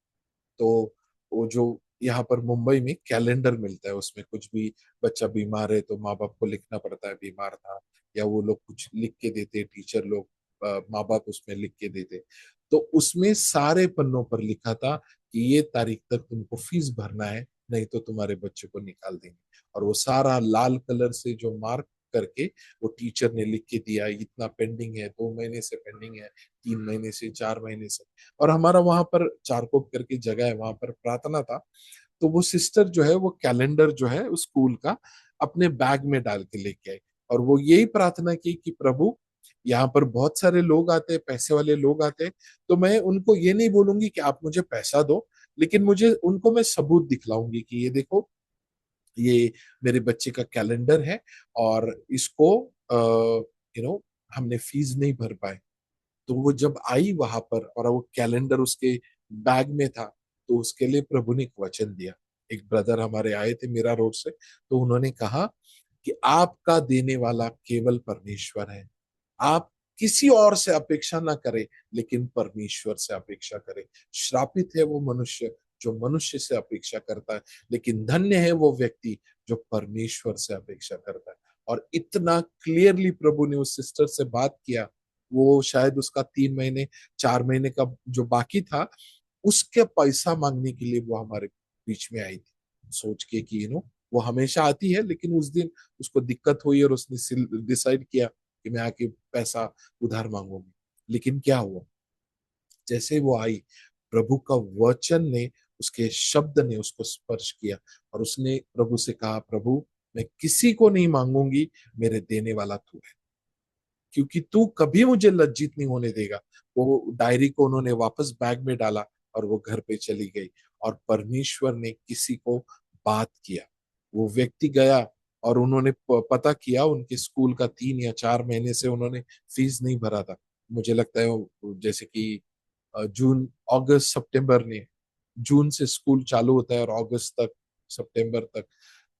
तो वो जो यहाँ पर मुंबई में कैलेंडर मिलता है, उसमें कुछ भी बच्चा बीमार है तो माँ बाप को लिखना पड़ता है बीमार था, या वो लोग कुछ लिख के देते, टीचर लोग, माँ बाप उसमें लिख के देते। तो उसमें सारे पन्नों पर लिखा था कि ये तारीख तक तुमको फीस भरना है, नहीं तो तुम्हारे बच्चे को निकाल देंगे। और वो सारा लाल कलर से जो मार्क करके वो टीचर ने लिख के दिया, इतना पेंडिंग है, 2 महीने से पेंडिंग है, 3 महीने से, 4 महीने से। और हमारा वहां पर चारकोप करके जगह है, वहां पर प्रार्थना था। तो वो सिस्टर जो है, वो कैलेंडर जो है उस स्कूल का अपने बैग में डाल के लेके आई। और वो यही प्रार्थना की कि प्रभु, यहाँ पर बहुत सारे लोग आते हैं, पैसे वाले लोग आते हैं, तो मैं उनको ये नहीं बोलूंगी कि आप मुझे पैसा दो, लेकिन मुझे उनको मैं सबूत दिखलाऊंगी कि ये देखो, ये मेरे बच्चे का कैलेंडर है, और इसको हमने फीस नहीं भर पाए। तो वो जब आई वहां पर और वो कैलेंडर उसके बैग में था, तो उसके लिए प्रभु ने एक वचन दिया। एक ब्रदर हमारे आए थे मीरा रोड से, तो उन्होंने कहा कि आपका देने वाला केवल परमेश्वर है। आप किसी और से अपेक्षा ना करें, लेकिन परमेश्वर से अपेक्षा करें। श्रापित है वो मनुष्य जो मनुष्य से अपेक्षा करता है, लेकिन धन्य है वो व्यक्ति जो परमेश्वर से अपेक्षा करता है। और इतना क्लियरली प्रभु ने उस सिस्टर से बात किया। वो शायद उसका 3 महीने, 4 महीने का जो बाकी था, उसके पैसा मांगने के लिए वो हमारे बीच में आई थी, सोच के कि वो हमेशा आती है, लेकिन उस दिन उसको दिक्कत हुई और उसने डिसाइड किया कि मैं आके पैसा उधार मांगूंगी। लेकिन क्या हुआ, जैसे वो आई, प्रभु का वचन ने, उसके शब्द ने उसको स्पर्श किया। और उसने प्रभु से कहा, प्रभु, मैं किसी को नहीं मांगूंगी, मेरे देने वाला तू है, क्योंकि तू कभी मुझे लज्जित नहीं होने देगा। वो डायरी को उन्होंने वापस बैग में डाला और वो घर पे चली गई। और परमेश्वर ने किसी को बात किया। वो व्यक्ति गया और उन्होंने पता किया, उनके स्कूल का 3 या 4 महीने से उन्होंने फीस नहीं भरा था। मुझे लगता है जैसे कि जून, अगस्त, सितंबर ने, जून से स्कूल चालू होता है और अगस्त तक, सितंबर तक,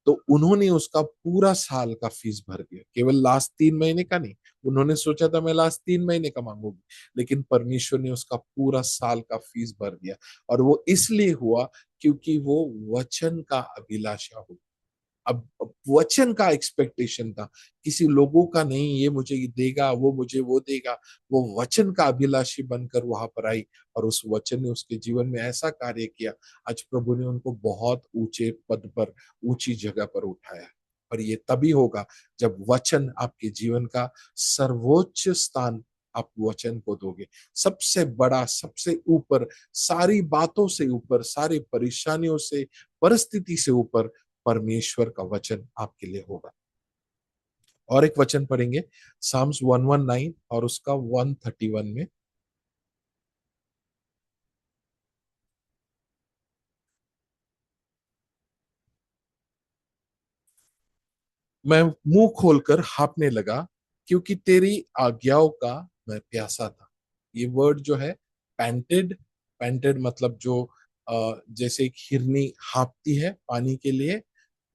तो उन्होंने उसका पूरा साल का फीस भर दिया, केवल लास्ट 3 महीने का नहीं। उन्होंने सोचा था मैं लास्ट 3 महीने का मांगूंगी, लेकिन परमेश्वर ने उसका पूरा साल का फीस भर दिया। और वो इसलिए हुआ क्योंकि वो वचन का अभिलाषा हो। अब वचन का एक्सपेक्टेशन था, किसी लोगों का नहीं, ये मुझे ये देगा, वो मुझे वो देगा। वो वचन का अभिलाषी बनकर वहां पर आई, और उस वचन ने उसके जीवन में ऐसा कार्य किया। आज प्रभु ने उनको बहुत ऊंचे पद पर, ऊंची जगह पर उठाया। और ये तभी होगा जब वचन आपके जीवन का सर्वोच्च स्थान आप वचन को दोगे। सबसे बड़ा, सबसे ऊपर, सारी बातों से ऊपर, सारी परेशानियों से, परिस्थिति से ऊपर परमेश्वर का वचन आपके लिए होगा। और एक वचन पढ़ेंगे, साम्स 119 और उसका 131 में। मैं मुंह खोलकर हाँफने लगा, क्योंकि तेरी आज्ञाओं का मैं प्यासा था। ये वर्ड जो है, पैंटेड, पैंटेड मतलब जो जैसे एक हिरनी हाँफती है पानी के लिए,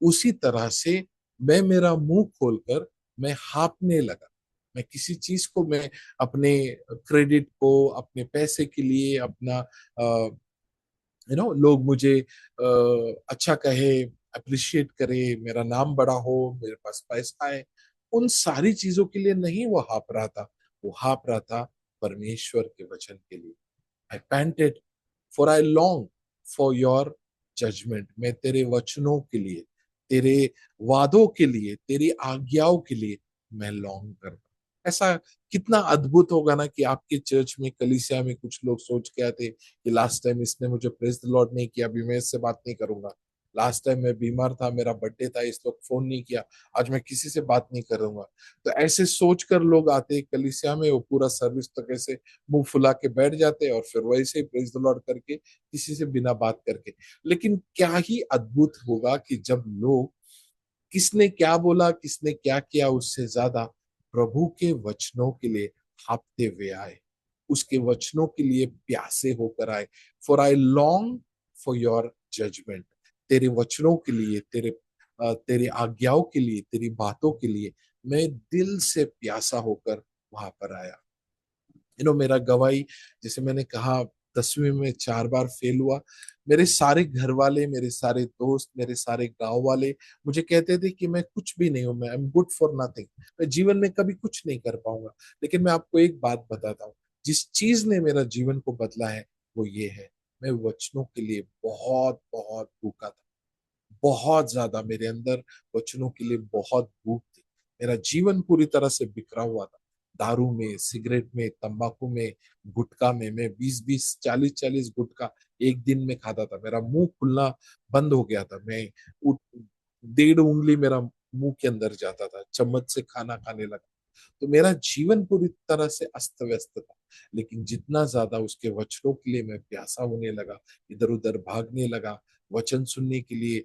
उसी तरह से मैं मेरा मुंह खोलकर मैं हाँफने लगा। मैं किसी चीज को, मैं अपने क्रेडिट को, अपने पैसे के लिए, अपना लोग मुझे अच्छा कहे, अप्रिशिएट करे, मेरा नाम बड़ा हो, मेरे पास पैसा है, उन सारी चीजों के लिए नहीं वो हाँप रहा था। वो हाँप रहा था परमेश्वर के वचन के लिए। I panted, for I long for your judgment. मैं तेरे वचनों के लिए, तेरे वादों के लिए, तेरी आज्ञाओं के लिए मैं लॉन्ग करता। ऐसा कितना अद्भुत होगा ना कि आपके चर्च में, कलीसिया में कुछ लोग सोच के आते कि लास्ट टाइम इसने मुझे प्रेज द लॉर्ड नहीं किया, अभी मैं इससे बात नहीं करूंगा। लास्ट टाइम मैं बीमार था, मेरा बर्थडे था, इस वक्त फोन नहीं किया, आज मैं किसी से बात नहीं करूंगा। तो ऐसे सोचकर लोग आते कलीसिया में, वो पूरा सर्विस तो कैसे मुंह फुला के बैठ जाते हैं, और फिर वैसे ही प्रेज द लॉर्ड करके, किसी से बिना बात करके। लेकिन क्या ही अद्भुत होगा कि जब लोग, किसने क्या बोला, किसने क्या किया, उससे ज्यादा प्रभु के वचनों के लिए हाँफते हुए आए, उसके वचनों के लिए प्यासे होकर आए। For I long for your judgement. तेरे वचनों के लिए, तेरी आज्ञाओं के लिए, तेरी बातों के लिए मैं दिल से प्यासा होकर वहां पर आया। मेरा गवाही, जैसे मैंने कहा, 10वीं में 4 बार फेल हुआ। मेरे सारे घर वाले, मेरे सारे दोस्त, मेरे सारे गांव वाले मुझे कहते थे कि मैं कुछ भी नहीं हूं, मैं I am good for nothing, मैं जीवन में कभी कुछ नहीं कर पाऊंगा। लेकिन मैं आपको एक बात बताता हूँ, जिस चीज ने मेरा जीवन को बदला है वो ये है, मैं वचनों के लिए बहुत बहुत भूखा था। बहुत ज्यादा मेरे अंदर वचनों के लिए बहुत भूख थी। मेरा जीवन पूरी तरह से बिखरा हुआ था। दारू में, सिगरेट में, तंबाकू में, गुटखा में मैं 20-20, 40-40 गुटखा एक दिन में खाता था। मेरा मुंह खुलना बंद हो गया था। मैं 1.5 उंगली मेरा मुंह के अंदर जाता था, चम्मच से खाना खाने लगा। तो मेरा जीवन पूरी तरह से अस्त व्यस्त था। लेकिन जितना ज्यादा उसके वचनों के लिए मैं प्यासा होने लगा, इधर उधर भागने लगा, वचन सुनने के लिए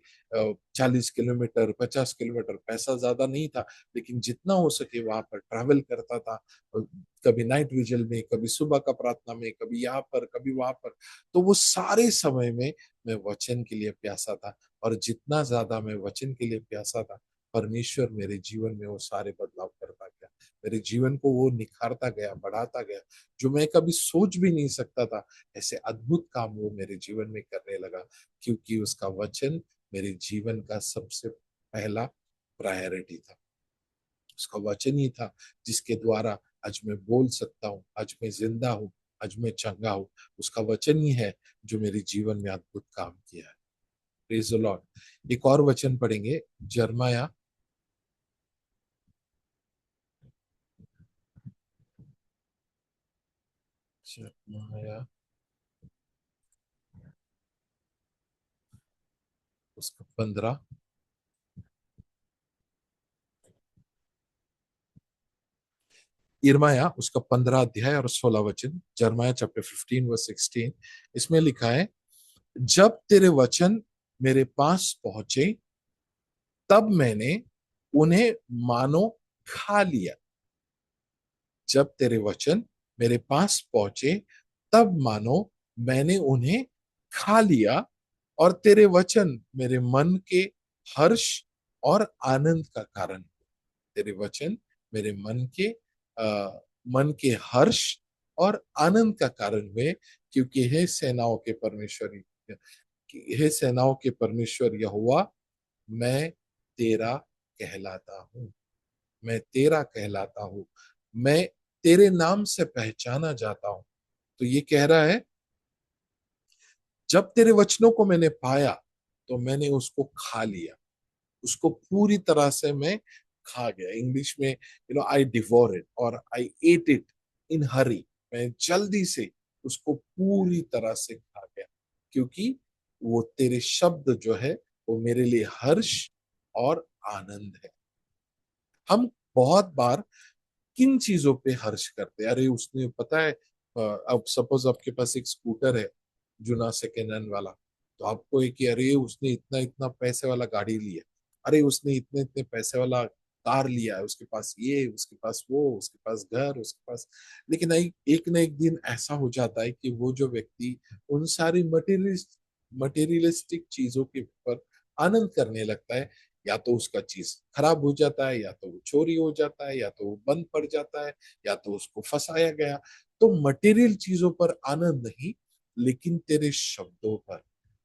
40 किलोमीटर, 50 किलोमीटर, पैसा ज्यादा नहीं था, लेकिन जितना हो सके वहां पर ट्रैवल करता था। कभी नाइट विजल में, कभी सुबह का प्रार्थना में, कभी यहाँ पर, कभी वहां पर। तो वो सारे समय में मैं वचन के लिए प्यासा था। और जितना ज्यादा मैं वचन के लिए प्यासा था, परमेश्वर मेरे जीवन में वो सारे बदलाव करता गया। मेरे जीवन को वो निखारता गया, बढ़ाता गया। जो मैं कभी सोच भी नहीं सकता था, ऐसे अद्भुत काम वो मेरे जीवन में करने लगा, क्योंकि उसका वचन मेरे जीवन का सबसे पहला प्रायोरिटी था। उसका वचन ही था जिसके द्वारा आज मैं बोल सकता हूँ, आज मैं जिंदा हूँ, आज मैं चंगा हूँ। उसका वचन ही है जो मेरे जीवन में अद्भुत काम किया है। Praise the Lord. एक और वचन पढ़ेंगे, जर्माया, जर्माया उसका 15, इर्माया उसका 15 अध्याय और 16 वचन। Jeremiah chapter 15 verse 16। इसमें लिखा है, जब तेरे वचन मेरे पास पहुंचे, तब मैंने उन्हें मानो खा लिया। जब तेरे वचन मेरे पास पहुंचे, तब मानो मैंने उन्हें खा लिया, और तेरे वचन मेरे मन के हर्ष और आनंद का कारण। तेरे वचन मेरे मन के हर्ष और आनंद का कारण हुए, क्योंकि हे सेनाओं के परमेश्वर, हे सेनाओं के परमेश्वर यहोवा, मैं तेरा कहलाता हूँ। मैं तेरा कहलाता हूँ। मैं तेरे नाम से पहचाना जाता हूँ। तो ये कह रहा है, जब तेरे वचनों को मैंने पाया, तो मैंने उसको खा लिया। उसको पूरी तरह से मैं खा गया। इंग्लिश में, आई डिवोर इट और आई एट इट इन हरी। मैं जल्दी से उसको पूरी तरह से खा गया, क्योंकि वो तेरे शब्द जो है, वो मेरे लिए हर्ष और आनंद है। हम बहुत बार किन चीजों पे हर्ष करते हैं? अरे उसने, पता है, अब सपोज आपके पास एक स्कूटर है, जुना सेकेंड हैंड वाला, तो आपको एक कि अरे उसने इतना इतना पैसे वाला गाड़ी लिया, अरे उसने इतने इतने पैसे वाला कार लिया है, उसके पास ये, उसके पास वो, उसके पास घर, उसके पास। लेकिन एक ना एक दिन ऐसा हो जाता है कि वो जो व्यक्ति उन सारी मटेरियलिस्टिक चीजों के ऊपर आनंद करने लगता है, या तो उसका चीज खराब हो जाता है, या तो वो चोरी हो जाता है, या तो वो बंद पड़ जाता है, या तो उसको फंसाया गया। तो मटेरियल चीजों पर आनंद नहीं, लेकिन तेरे शब्दों पर,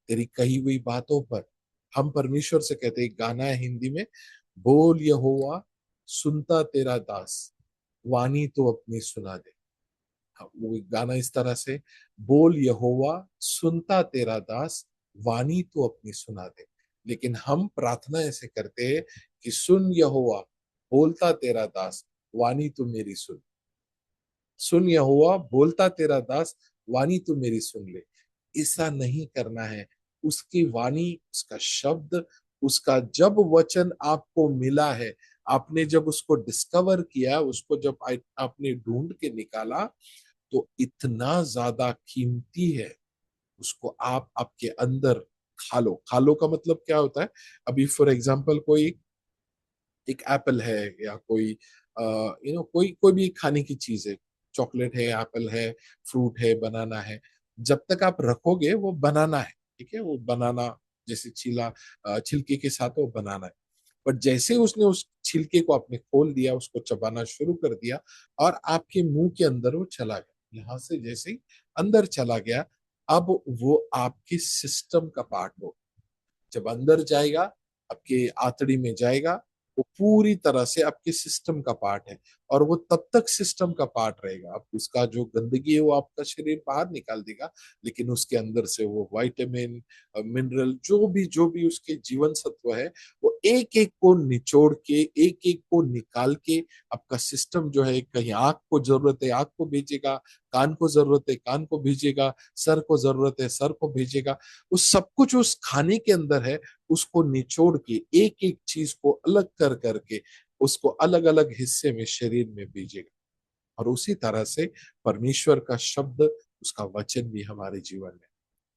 तेरी कही हुई बातों पर। हम परमेश्वर से कहते हैं, गाना है हिंदी में, बोल यहोवा सुनता तेरा दास, वाणी तो अपनी सुना दे। हाँ, वो गाना इस तरह से, बोल यहोवा सुनता तेरा दास, वाणी तो अपनी सुना दे। लेकिन हम प्रार्थना ऐसे करते हैं कि सुन यहोवा, बोलता तेरा दास, वाणी तो मेरी सुन। सुन यहोवा, बोलता तेरा दास, वाणी तो मेरी सुन ले। ऐसा नहीं करना है। उसकी वाणी, उसका शब्द, उसका जब वचन आपको मिला है, आपने जब उसको डिस्कवर किया, उसको जब आपने ढूंढ के निकाला, तो इतना ज्यादा कीमती है। उसको आप आपके अंदर खा लो। खा लो का मतलब क्या होता है? अभी फॉर एग्जाम्पल कोई एक एप्पल है, या कोई कोई कोई भी खाने की चीज है, चॉकलेट है, एप्पल है, फ्रूट है, बनाना है। जब तक आप रखोगे वो बनाना है, ठीक है, वो बनाना, जैसे छिलके के साथ वो बनाना है। पर जैसे उसने उस छिलके को आपने खोल दिया, उसको चबाना शुरू कर दिया, और आपके मुंह के अंदर वो चला गया, यहां से जैसे ही अंदर चला गया, अब वो आपके सिस्टम का पार्ट हो। जब अंदर जाएगा, आपके आंतड़ी में जाएगा, वो पूरी तरह से आपके सिस्टम का पार्ट है। और वो तब तक सिस्टम का पार्ट रहेगा, आप उसका जो गंदगी है वो आपका शरीर बाहर निकाल देगा, लेकिन उसके अंदर से वो विटामिन, मिनरल, जो भी उसके जीवन सत्व है, वो एक एक को निचोड़ के, एक एक को निकाल के, आपका सिस्टम जो है, कहीं आंख को जरूरत है आंख को भेजेगा, कान को जरूरत है कान को भेजेगा, सर को जरूरत है सर को भेजेगा। वो सब कुछ उस खाने के अंदर है। उसको निचोड़ के, एक एक चीज को अलग कर करके, उसको अलग अलग हिस्से में शरीर में भेजेगा। और उसी तरह से परमेश्वर का शब्द, उसका वचन भी हमारे जीवन में,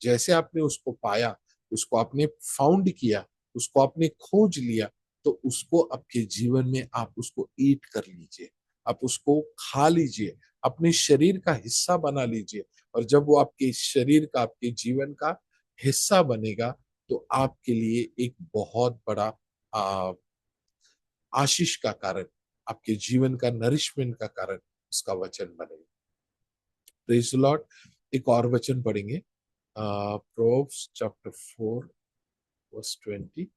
जैसे आपने उसको पाया, उसको आपने फाउंड किया, उसको आपने खोज लिया, तो उसको आपके जीवन में आप उसको ईट कर लीजिए, आप उसको खा लीजिए, अपने शरीर का हिस्सा बना लीजिए। और जब वो आपके शरीर का, आपके जीवन का हिस्सा बनेगा, तो आपके लिए एक बहुत बड़ा आ, आशीष का कारण, आपके जीवन का नरिशमेंट का कारण उसका वचन बनेगा। Praise the Lord. एक और वचन पढ़ेंगे, प्रोव्स चैप्टर 4 वर्स 20।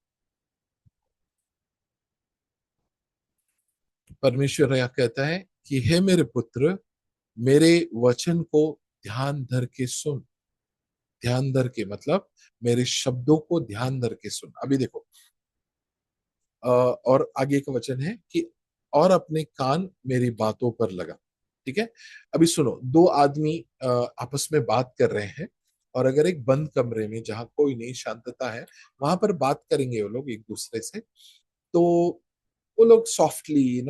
परमेश्वर यह कहता है कि हे मेरे पुत्र, मेरे वचन को ध्यान धर के सुन। ध्यान धर के मतलब मेरे शब्दों को ध्यान धर के सुन। अभी देखो, और आगे का वचन है कि और अपने कान मेरी बातों पर लगा। ठीक है, अभी सुनो, दो आदमी आपस में बात कर रहे हैं, और अगर एक बंद कमरे में जहां कोई नहीं, शांतता है, वहां पर बात करेंगे वो लोग एक दूसरे से, तो वो लोग सॉफ्टली,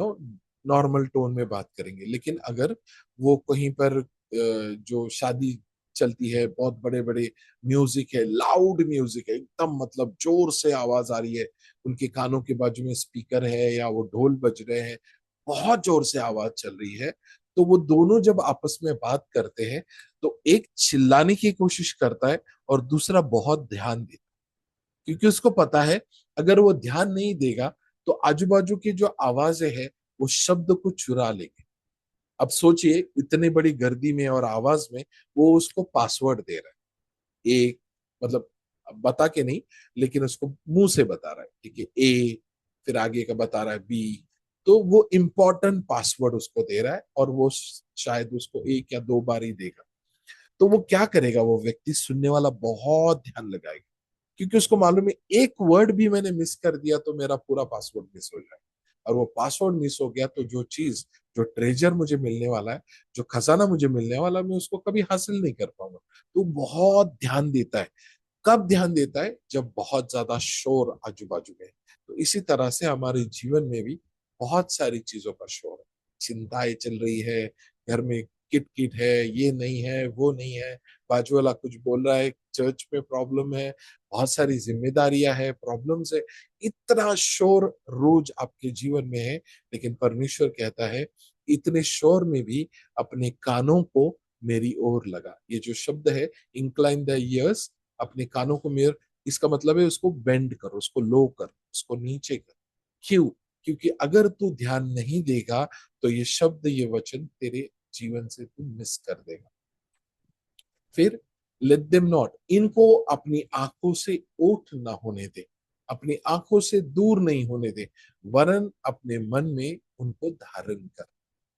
नॉर्मल टोन में बात करेंगे। लेकिन अगर वो कहीं पर जो शादी चलती है, बहुत बड़े बड़े म्यूजिक है, लाउड म्यूजिक है, एकदम मतलब जोर से आवाज आ रही है, उनके कानों के बाजू में स्पीकर है, या वो ढोल बज रहे हैं, बहुत जोर से आवाज चल रही है, तो वो दोनों जब आपस में बात करते हैं, तो एक चिल्लाने की कोशिश करता है, और दूसरा बहुत ध्यान देता है, क्योंकि उसको पता है अगर वो ध्यान नहीं देगा, तो आजू बाजू की जो आवाजें हैं, वो शब्द को चुरा लेंगे। अब सोचिए, इतनी बड़ी गर्दी में और आवाज में वो उसको पासवर्ड दे रहा है, ए, मतलब बता के नहीं, लेकिन उसको मुंह से बता रहा है, ठीक है, ए, फिर आगे का बता रहा है बी। तो वो इंपॉर्टेंट पासवर्ड उसको दे रहा है, और वो शायद उसको एक या दो बार ही देगा। तो वो क्या करेगा, वो व्यक्ति सुनने वाला बहुत ध्यान लगाएगा, क्योंकि उसको मालूम है एक वर्ड भी मैंने मिस कर दिया तो मेरा पूरा पासवर्ड मिस हो जाएगा। और वो पासवर्ड मिस हो गया, तो जो चीज, जो ट्रेजर मुझे मिलने वाला है, जो खजाना मुझे मिलने वाला, मैं उसको कभी हासिल नहीं कर पाऊंगा। तो बहुत ध्यान देता है। कब ध्यान देता है? जब बहुत ज्यादा शोर आजू बाजू में है। तो इसी तरह से हमारे जीवन में भी बहुत सारी चीजों का शोर है, चिंताएं चल रही है घर में, किट किट है, ये नहीं है, वो नहीं है, बाजू वाला कुछ बोल रहा है, चर्च में प्रॉब्लम है, बहुत सारी जिम्मेदारियां है, प्रॉब्लम्स है, इतना शोर रोज आपके जीवन में है। लेकिन परमेश्वर कहता है इतने शोर में भी अपने कानों को मेरी ओर लगा। ये जो शब्द है, इंक्लाइन द ईयर्स, अपने कानों को मेरे, इसका मतलब है उसको बेंड करो, उसको लो कर, उसको नीचे कर। क्यों? क्योंकि अगर तू ध्यान नहीं देगा तो ये शब्द, ये वचन तेरे जीवन से तू मिस कर देगा। फिर लेट देम नॉट, इनको अपनी आंखों से ओट ना होने दे, अपनी आंखों से दूर नहीं होने दे, वरन अपने मन में उनको धारण कर,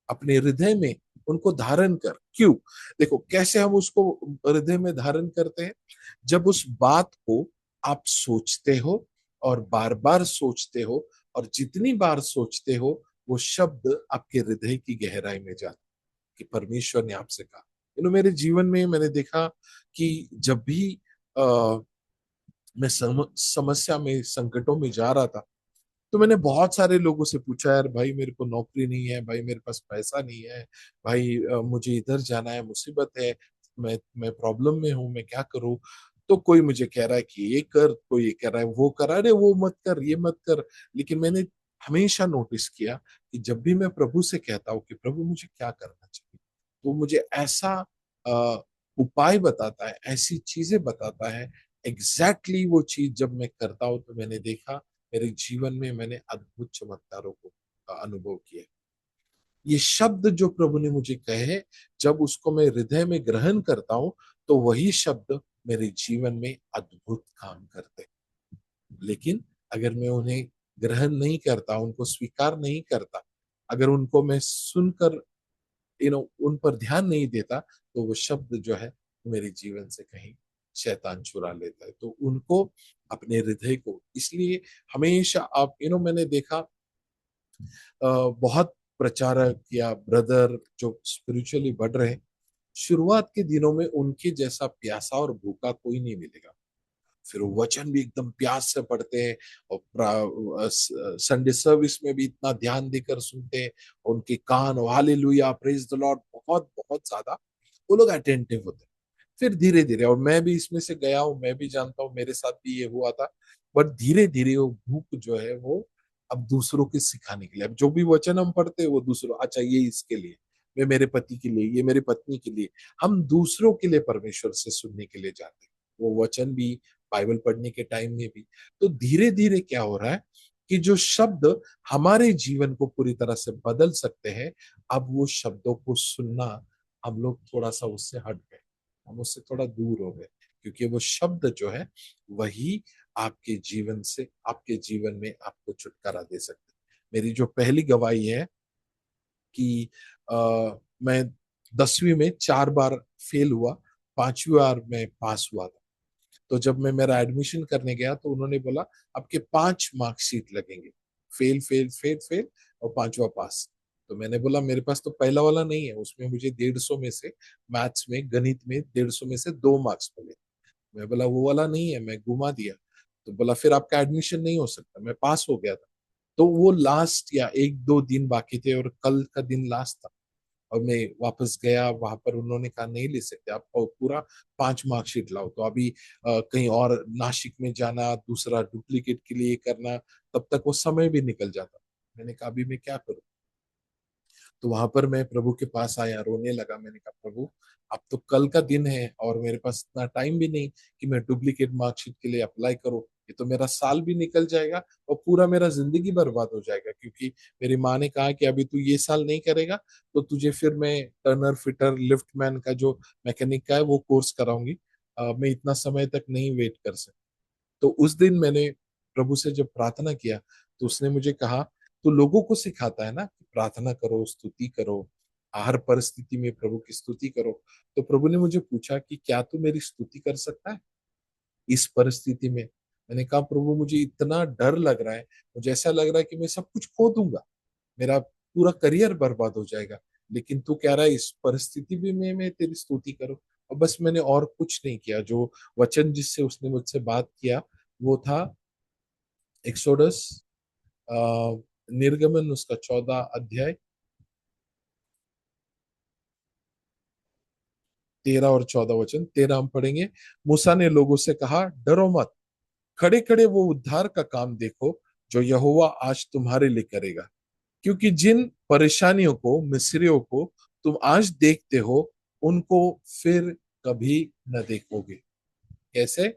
अपने हृदय में उनको धारण कर। क्यों? देखो कैसे हम उसको हृदय में धारण करते हैं। जब उस बात को आप सोचते हो और बार बार सोचते हो, और जितनी बार सोचते हो वो शब्द आपके हृदय की गहराई में जाते, कि परमेश्वर ने आपसे कहा। मेरे जीवन में मैंने देखा कि जब भी आ, मैं समस्या में, संकटों में जा रहा था, तो मैंने बहुत सारे लोगों से पूछा, यार भाई मेरे को नौकरी नहीं है, भाई मेरे पास पैसा नहीं है, भाई मुझे इधर जाना है, मुसीबत है, मैं प्रॉब्लम में हूँ, मैं क्या करूँ। तो कोई मुझे कह रहा है कि ये कर, कोई ये कह रहा है वो कर, अरे वो मत कर, ये मत कर। लेकिन मैंने हमेशा नोटिस किया कि जब भी मैं प्रभु से कहता हूँ कि प्रभु मुझे क्या करना चाहिए, तो मुझे ऐसा अ, उपाय बताता है, ऐसी चीजें बताता है। एग्जैक्टली वो चीज जब मैं करता हूँ तो मैंने देखा मेरे जीवन में, मैंने अद्भुत चमत्कारों को अनुभव किया। ये शब्द जो प्रभु ने मुझे कहे, जब उसको मैं हृदय में ग्रहण करता हूं तो वही शब्द मेरे जीवन में अद्भुत काम करते। लेकिन अगर मैं उन्हें ग्रहण नहीं करता, उनको स्वीकार नहीं करता, अगर उनको मैं सुनकर उन पर ध्यान नहीं देता, तो वो शब्द जो है मेरे जीवन से कहीं शैतान चुरा लेता है। तो उनको, अपने हृदय को, इसलिए हमेशा आप मैंने देखा बहुत प्रचारक या ब्रदर जो स्पिरिचुअली बढ़ रहे हैं, शुरुआत के दिनों में उनके जैसा प्यासा और भूखा कोई नहीं मिलेगा। फिर वो वचन भी एकदम प्यास से पढ़ते हैं, और संडे सर्विस में भी इतना ध्यान देकर सुनते हैं, उनके कान हालेलुया प्रेज द लॉर्ड बहुत बहुत ज्यादा वो लोग अटेंटिव होते हैं। फिर धीरे धीरे, और मैं भी इसमें से गया हूँ, मैं भी जानता हूँ, मेरे साथ भी ये हुआ था, बट धीरे धीरे वो भूख जो है वो अब दूसरों के सिखाने के लिए, अब जो भी वचन हम पढ़ते हैं वो दूसरों, अच्छा ये इसके लिए, मैं मेरे पति के लिए, ये मेरी पत्नी के लिए, हम दूसरों के लिए परमेश्वर से सुनने के लिए जाते हैं वो वचन भी, बाइबल पढ़ने के टाइम में भी। तो धीरे धीरे क्या हो रहा है कि जो शब्द हमारे जीवन को पूरी तरह से बदल सकते हैं, अब वो शब्दों को सुनना हम लोग थोड़ा सा उससे हट गए, हम उससे थोड़ा दूर हो गए, क्योंकि वो शब्द जो है वही आपके जीवन से, आपके जीवन में आपको छुटकारा दे सकते हैं। मेरी जो पहली गवाही है कि मैं 10वीं में 4 बार फेल हुआ, 5वीं बार में पास हुआ था। तो जब मैं मेरा एडमिशन करने गया तो उन्होंने बोला आपके 5 मार्कशीट लगेंगे, फेल फेल फेल फेल और 5वां पास। तो मैंने बोला मेरे पास तो पहला वाला नहीं है, उसमें मुझे 150 में से, मैथ्स में, गणित में 150 में से 2 मार्क्स मिले। मैं बोला वो वाला नहीं है, मैं घुमा दिया। तो बोला फिर आपका एडमिशन नहीं हो सकता। मैं पास हो गया था। तो वो लास्ट या 1-2 दिन बाकी थे और कल का दिन लास्ट था, और मैं वापस गया वहां पर, उन्होंने कहा नहीं ले सकते, आपको पूरा 5 मार्कशीट लाओ। तो अभी कहीं और नासिक में जाना, दूसरा डुप्लीकेट के लिए करना, तब तक वो समय भी निकल जाता। मैंने कहा अभी मैं क्या करूं। तो वहां पर मैं प्रभु के पास आया, रोने लगा। मैंने कहा प्रभु अब तो कल का दिन है और मेरे पास इतना टाइम भी नहीं कि मैं डुप्लीकेट मार्कशीट के लिए अप्लाई करूं। ये तो मेरा साल भी निकल जाएगा और पूरा मेरा जिंदगी बर्बाद हो जाएगा, क्योंकि मेरी माँ ने कहा कि अभी तू ये साल नहीं करेगा तो तुझे फिर मैं टर्नर फिटर लिफ्टमैन का जो मैकेनिक का है वो कोर्स कराऊंगी। मैं इतना समय तक नहीं वेट कर सकता। तो उस दिन मैंने प्रभु से जब प्रार्थना किया तो उसने मुझे कहा तू लोगों को सिखाता है ना कि प्रार्थना करो, स्तुति करो, हर परिस्थिति में प्रभु की स्तुति करो। तो प्रभु ने मुझे पूछा कि क्या तू मेरी स्तुति कर सकता है इस परिस्थिति में। मैंने कहा प्रभु मुझे इतना डर लग रहा है, मुझे ऐसा लग रहा है कि मैं सब कुछ खो दूंगा, मेरा पूरा करियर बर्बाद हो जाएगा, लेकिन तू कह रहा है इस परिस्थिति भी में मैं तेरी स्तुति करूं। और बस मैंने और कुछ नहीं किया। जो वचन जिससे उसने मुझसे बात किया वो था एक्सोडस, निर्गमन उसका 14 अध्याय, 13 और 14 वचन। 13 हम पढ़ेंगे। मूसा ने लोगों से कहा, डरो मत, खड़े खड़े वो उद्धार का काम देखो जो यहोवा आज तुम्हारे लिए करेगा। क्योंकि जिन परेशानियों को, मिस्रियों को तुम आज देखते हो, उनको फिर कभी न देखोगे। कैसे?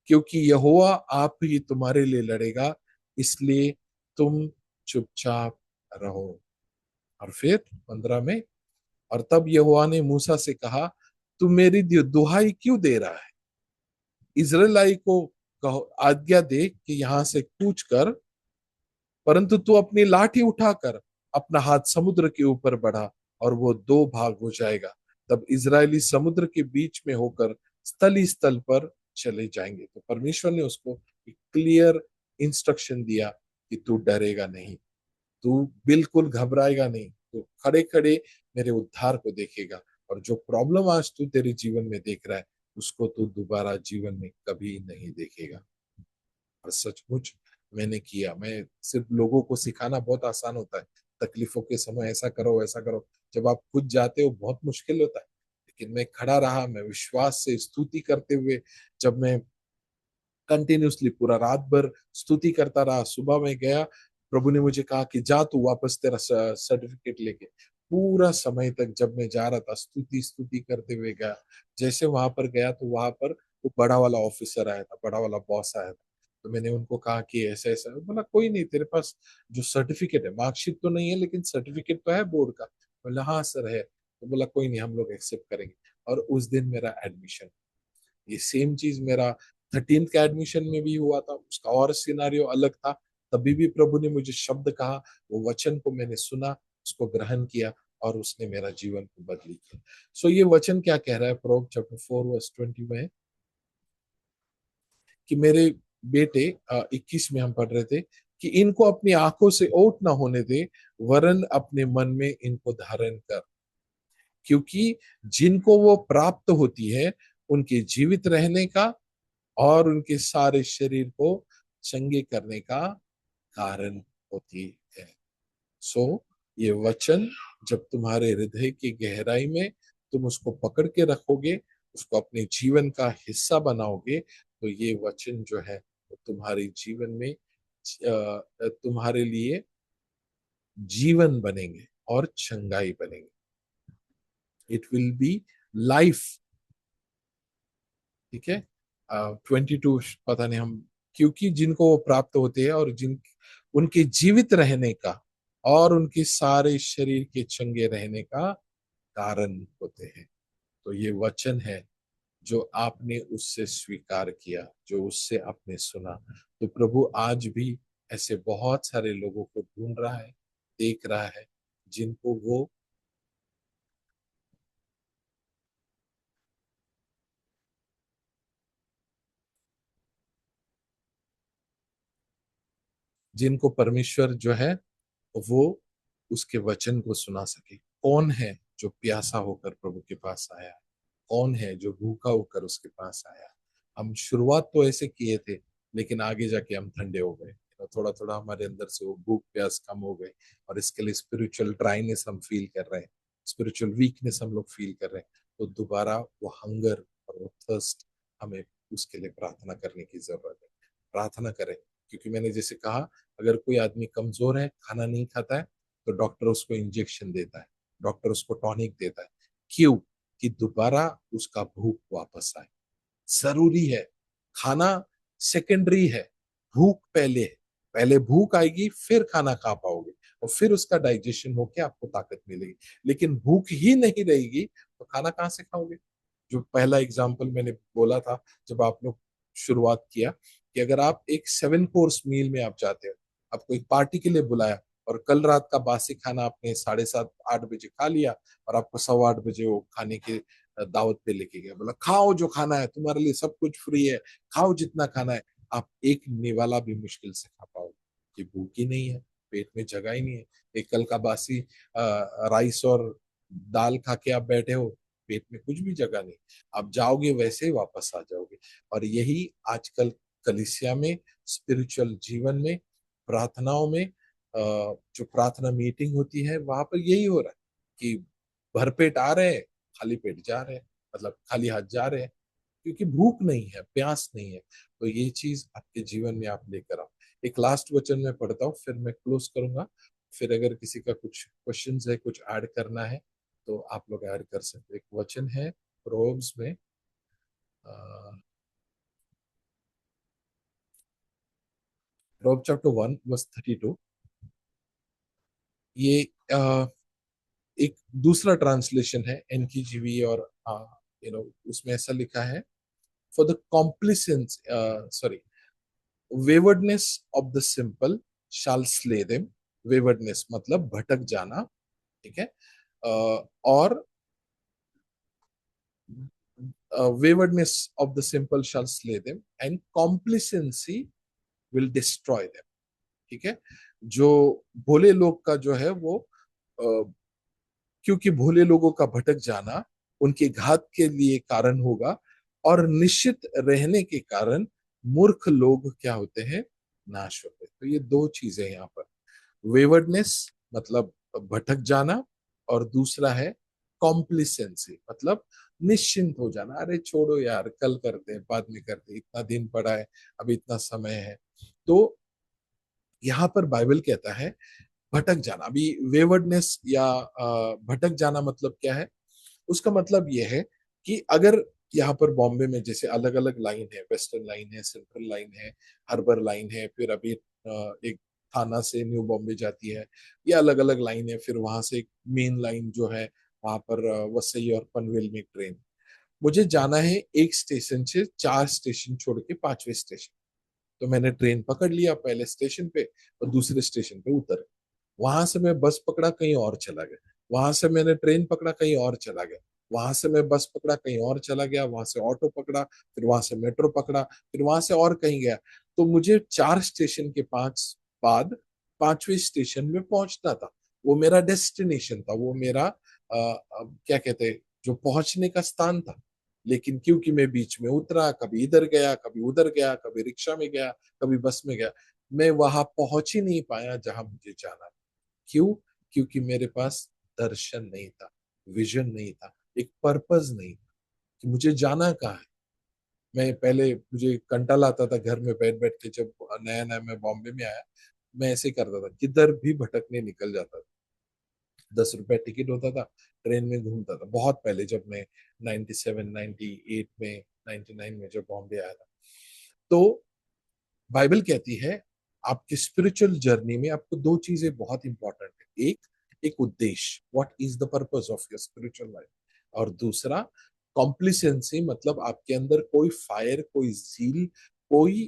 क्योंकि यहोवा आप ही तुम्हारे लिए लड़ेगा, इसलिए तुम चुपचाप रहो। और फिर 15 में, और तब यहोवा ने मूसा से कहा, तू मेरी दुहाई क्यों दे रहा है? इज़राइली को कहो, आज्ञा दे कि यहां से कूच कर, परंतु तू अपनी लाठी उठाकर अपना हाथ समुद्र के ऊपर बढ़ा, और वो दो भाग हो जाएगा। तब इज़राइली समुद्र के बीच में होकर स्थल ही स्थल पर चले जाएंगे। तो परमेश्वर ने उसको एक क्लियर इंस्ट्रक्शन दिया कि तू डरेगा नहीं, तू बिल्कुल घबराएगा नहीं, तू खड़े खड़े मेरे उद्धार को देखेगा। और जो प्रॉब्लम आज तू तेरे जीवन में देख रहा है, उसको तू दोबारा जीवन में कभी नहीं देखेगा। और सचमुच मैंने किया। मैं सिर्फ लोगों को सिखाना बहुत आसान होता है, तकलीफों के समय ऐसा करो वैसा करो। जब आप खुद जाते हो बहुत मुश्किल होता है। लेकिन मैं खड़ा रहा, मैं विश्वास से स्तुति करते हुए, जब मैं कंटिन्यूसली पूरा रात भर स्तुति करता रहा, सुबह में गया, प्रभु ने मुझे कहा कि जा तू वापस तेरा सर्टिफिकेट लेके। पूरा समय तक जब मैं जा रहा था, स्तुति स्तुति करते हुए गया। जैसे वहां पर गया तो वहां पर वो बड़ा वाला ऑफिसर आया था, बड़ा वाला बॉस आया था। तो मैंने उनको कहा कि ऐसा ऐसा। बोला कोई नहीं, तेरे पास जो सर्टिफिकेट है, मार्कशीट तो नहीं है लेकिन सर्टिफिकेट तो है बोर्ड का। बोला हाँ सर है। तो बोला कोई नहीं, हम लोग एक्सेप्ट करेंगे। और उस दिन मेरा एडमिशन। ये सेम चीज मेरा 13th का एडमिशन में भी हुआ था, उसका और सिनारियो अलग था। तभी भी प्रभु ने मुझे शब्द कहा, वो वचन को मैंने सुना, उसको ग्रहण किया, और उसने मेरा जीवन को बदली किया। सो ये वचन क्या कह रहा है? प्रोवर्ब्स चैप्टर 4 वर्स 20 में, कि मेरे बेटे, 21 में हम पढ़ रहे थे, कि इनको अपनी आंखों से ओट ना होने दे, वरन अपने मन में इनको धारण कर। क्योंकि जिनको वो प्राप्त होती है, उनके जीवित रहने का और उनके सारे शरीर को चंगे करने का कारण होती है। सो ये वचन जब तुम्हारे हृदय की गहराई में तुम उसको पकड़ के रखोगे, उसको अपने जीवन का हिस्सा बनाओगे, तो ये वचन जो है वो तुम्हारे जीवन में तुम्हारे लिए जीवन बनेंगे और चंगाई बनेंगे। It will be life. ठीक है। 22 पता नहीं हम, क्योंकि जिनको वो प्राप्त होते हैं और जिन उनके जीवित रहने का और उनके सारे शरीर के चंगे रहने का कारण होते हैं। तो ये वचन है जो आपने उससे स्वीकार किया, जो उससे आपने सुना। तो प्रभु आज भी ऐसे बहुत सारे लोगों को ढूंढ रहा है, देख रहा है, जिनको वो जिनको परमेश्वर जो है वो उसके वचन को सुना सके। कौन है जो प्यासा होकर प्रभु के पास आया? कौन है जो भूखा होकर उसके पास आया? हम शुरुआत तो ऐसे किए थे, लेकिन आगे जाके हम ठंडे हो गए। थोड़ा थोड़ा हमारे अंदर से वो भूख प्यास कम हो गई, और इसके लिए स्पिरिचुअल ड्राइनेस हम फील कर रहे हैं, स्पिरिचुअल वीकनेस हम लोग फील कर रहे हैं। तो दोबारा वो हंगर और वो थर्स्ट, हमें उसके लिए प्रार्थना करने की जरूरत है। प्रार्थना करें। क्योंकि मैंने जैसे कहा, अगर कोई आदमी कमजोर है, खाना नहीं खाता है, तो डॉक्टर उसको इंजेक्शन देता है, डॉक्टर उसको टॉनिक देता है। क्यों? कि दोबारा उसका भूख वापस आए। जरूरी है। खाना सेकेंडरी है, भूख पहले है। पहले भूख आएगी, फिर खाना खा पाओगे, और फिर उसका डाइजेशन होके आपको ताकत मिलेगी। लेकिन भूख ही नहीं रहेगी तो खाना कहाँ से खाओगे? जो पहला एग्जाम्पल मैंने बोला था, जब आप लोग शुरुआत किया, कि अगर आप एक 7 कोर्स मील में आप जाते हो, आपको एक पार्टी के लिए बुलाया, और कल रात का बासी खाना आपने 7:30 8 बजे खा लिया, और आपको 7:15 बजे वो खाने के दावत पे लेके गया, बोला खाओ जो खाना है, तुम्हारे लिए सब कुछ फ्री है, खाओ जितना खाना है। आप एक निवाला भी मुश्किल से खा पाओगे, कि भूख ही नहीं है, पेट में जगह ही नहीं है। एक कल का बासी राइस और दाल खा के आप बैठे हो, पेट में कुछ भी जगह नहीं। आप जाओगे वैसे ही वापस आ जाओगे। और यही आजकल कलीसिया में, स्पिरिचुअल जीवन में, प्रार्थनाओं में, जो प्रार्थना मीटिंग होती है, वहां पर यही हो रहा है कि भरपेट आ रहे हैं, खाली पेट जा रहे हैं। मतलब खाली हाथ जा रहे हैं, क्योंकि भूख नहीं है, प्यास नहीं है। तो ये चीज आपके जीवन में आप लेकर आओ। एक लास्ट वचन मैं पढ़ता हूँ, फिर मैं क्लोज करूंगा। फिर अगर किसी का कुछ क्वेश्चंस है, कुछ ऐड करना है, तो आप लोग ऐड कर सकते हैं। एक वचन है प्रोव्स में, प्रोव चैप्टर 1 वर्स 32। ये एक दूसरा ट्रांसलेशन है, एनकेजीवी, और उसमें ऐसा लिखा है, for the complacence, sorry, waywardness of the simple shall slay them. Waywardness मतलब भटक जाना, ठीक है। और waywardness of the simple shall slay them and complacency will destroy them, ठीक है। जो भोले लोग का जो है वो, क्योंकि भोले लोगों का भटक जाना उनके घात के लिए कारण होगा, और निश्चित रहने के कारण मूर्ख लोग क्या होते हैं, नाश होते हैं। तो ये दो चीजें यहाँ पर, वेवर्डनेस मतलब भटक जाना, और दूसरा है कॉम्प्लिसेंसी मतलब निश्चिंत हो जाना, अरे छोड़ो यार, कल करते हैं, बाद में करते हैं, इतना दिन पड़ा है, अभी इतना समय है। तो यहाँ पर बाइबल कहता है भटक जाना। अभी वेवर्डनेस या भटक जाना मतलब क्या है? उसका मतलब ये है कि अगर यहाँ पर बॉम्बे में जैसे अलग अलग लाइन है, वेस्टर्न लाइन है, सेंट्रल लाइन है, हार्बर लाइन है, फिर अभी एक थाना से न्यू बॉम्बे जाती है, ये अलग अलग लाइन है। फिर वहां से एक मेन लाइन जो है, वहां पर वसई और पनवेल में ट्रेन, मुझे जाना है एक स्टेशन से 4 स्टेशन छोड़ के 5वें स्टेशन। तो मैंने ट्रेन पकड़ लिया पहले स्टेशन पे, और दूसरे स्टेशन पे उतर, वहां से मैं बस पकड़ा, कहीं और चला गया, वहां से मैंने ट्रेन पकड़ा, कहीं और चला गया, वहां से मैं बस पकड़ा, कहीं और चला गया, वहां से ऑटो पकड़ा, फिर वहां से मेट्रो पकड़ा, फिर वहां से और कहीं गया। तो मुझे 4 स्टेशन के पांच बाद 5वें स्टेशन में पहुंचना था। वो मेरा डेस्टिनेशन था, वो मेरा क्या कहते हैं, जो पहुंचने का स्थान था। लेकिन क्योंकि मैं बीच में उतरा, कभी इधर गया, कभी उधर गया, कभी रिक्शा में गया, कभी बस में गया, मैं वहां पहुंच ही नहीं पाया जहां मुझे जाना। क्यों? क्योंकि मेरे पास दर्शन नहीं था, विजन नहीं था, एक पर्पस नहीं था कि मुझे जाना कहाँ है। मैं पहले, मुझे कंटाल आता था घर में बैठ बैठ के, जब नया नया मैं बॉम्बे में आया, मैं ऐसे करता था, किधर भी भटकने निकल जाता था। 10 रुपए टिकट होता था, ट्रेन में घूमता था, बहुत पहले जब मैं 97 98 में, 99 में जब बॉम्बे आया था। तो बाइबल कहती है आपकी स्पिरिचुअल जर्नी में आपको दो चीजें बहुत इंपॉर्टेंट है। एक, एक उद्देश्य, what is the purpose of your spiritual life. और दूसरा कॉम्प्लिसेंसी, मतलब आपके अंदर कोई फायर, कोई जील, कोई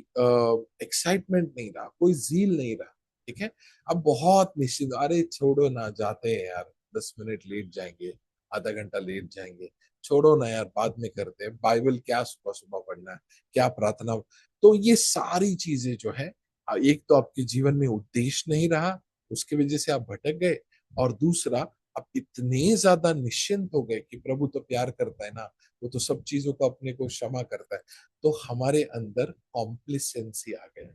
एक्साइटमेंट नहीं रहा, कोई जील नहीं रहा, ठीक है। अब बहुत निश्चित, अरे छोड़ो ना, जाते हैं यार, 10 मिनट लेट जाएंगे, आधा घंटा लेट जाएंगे, छोड़ो ना यार, बाद में करते हैं, बाइबल क्या सुबह सुबह पढ़ना है, क्या प्रार्थना। तो ये सारी चीजें जो है, एक तो आपके जीवन में उद्देश्य नहीं रहा, उसकी वजह से आप भटक गए। और दूसरा, आप इतने ज्यादा निश्चिंत हो गए कि प्रभु तो प्यार करता है ना, वो तो सब चीजों को अपने को क्षमा करता है। तो हमारे अंदर कॉम्प्लिसेंसी आ गए,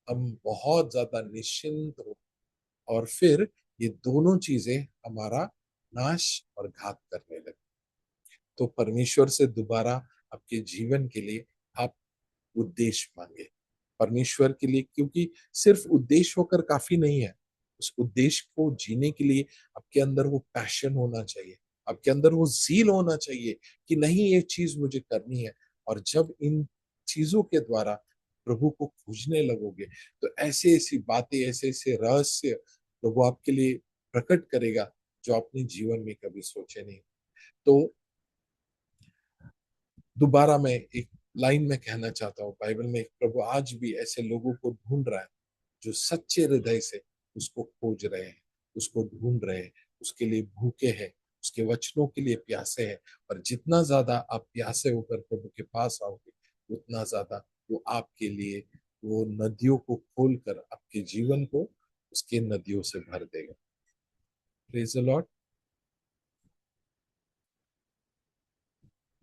हम बहुत ज्यादा निश्चिंत हो, और फिर ये दोनों चीजें हमारा नाश और घात करने लगे। तो परमेश्वर से दोबारा आपके जीवन के लिए आप उद्देश्य मांगे, परमेश्वर के लिए, क्योंकि सिर्फ उद्देश्य होकर काफी नहीं है। उस उद्देश्य को जीने के लिए आपके अंदर वो पैशन होना चाहिए, आपके अंदर वो जील होना चाहिए कि नहीं, ये चीज मुझे करनी है। और जब इन चीजों के द्वारा प्रभु को खोजने लगोगे, तो ऐसे ऐसी बातें, ऐसे ऐसे रहस्य प्रभु आपके लिए प्रकट करेगा, जो आपने जीवन में कभी सोचे नहीं। तो दोबारा मैं एक लाइन में कहना चाहता हूँ, बाइबल में प्रभु आज भी ऐसे लोगों को ढूंढ रहा है, जो सच्चे हृदय से उसको खोज रहे हैं, उसको ढूंढ रहे हैं, उसके लिए भूखे हैं, उसके वचनों के लिए प्यासे हैं। और जितना ज्यादा आप प्यासे होकर प्रभु के पास आओगे, उतना ज्यादा वो आपके लिए वो नदियों को खोलकर आपके जीवन को उसके नदियों से भर देगा। Praise the Lord.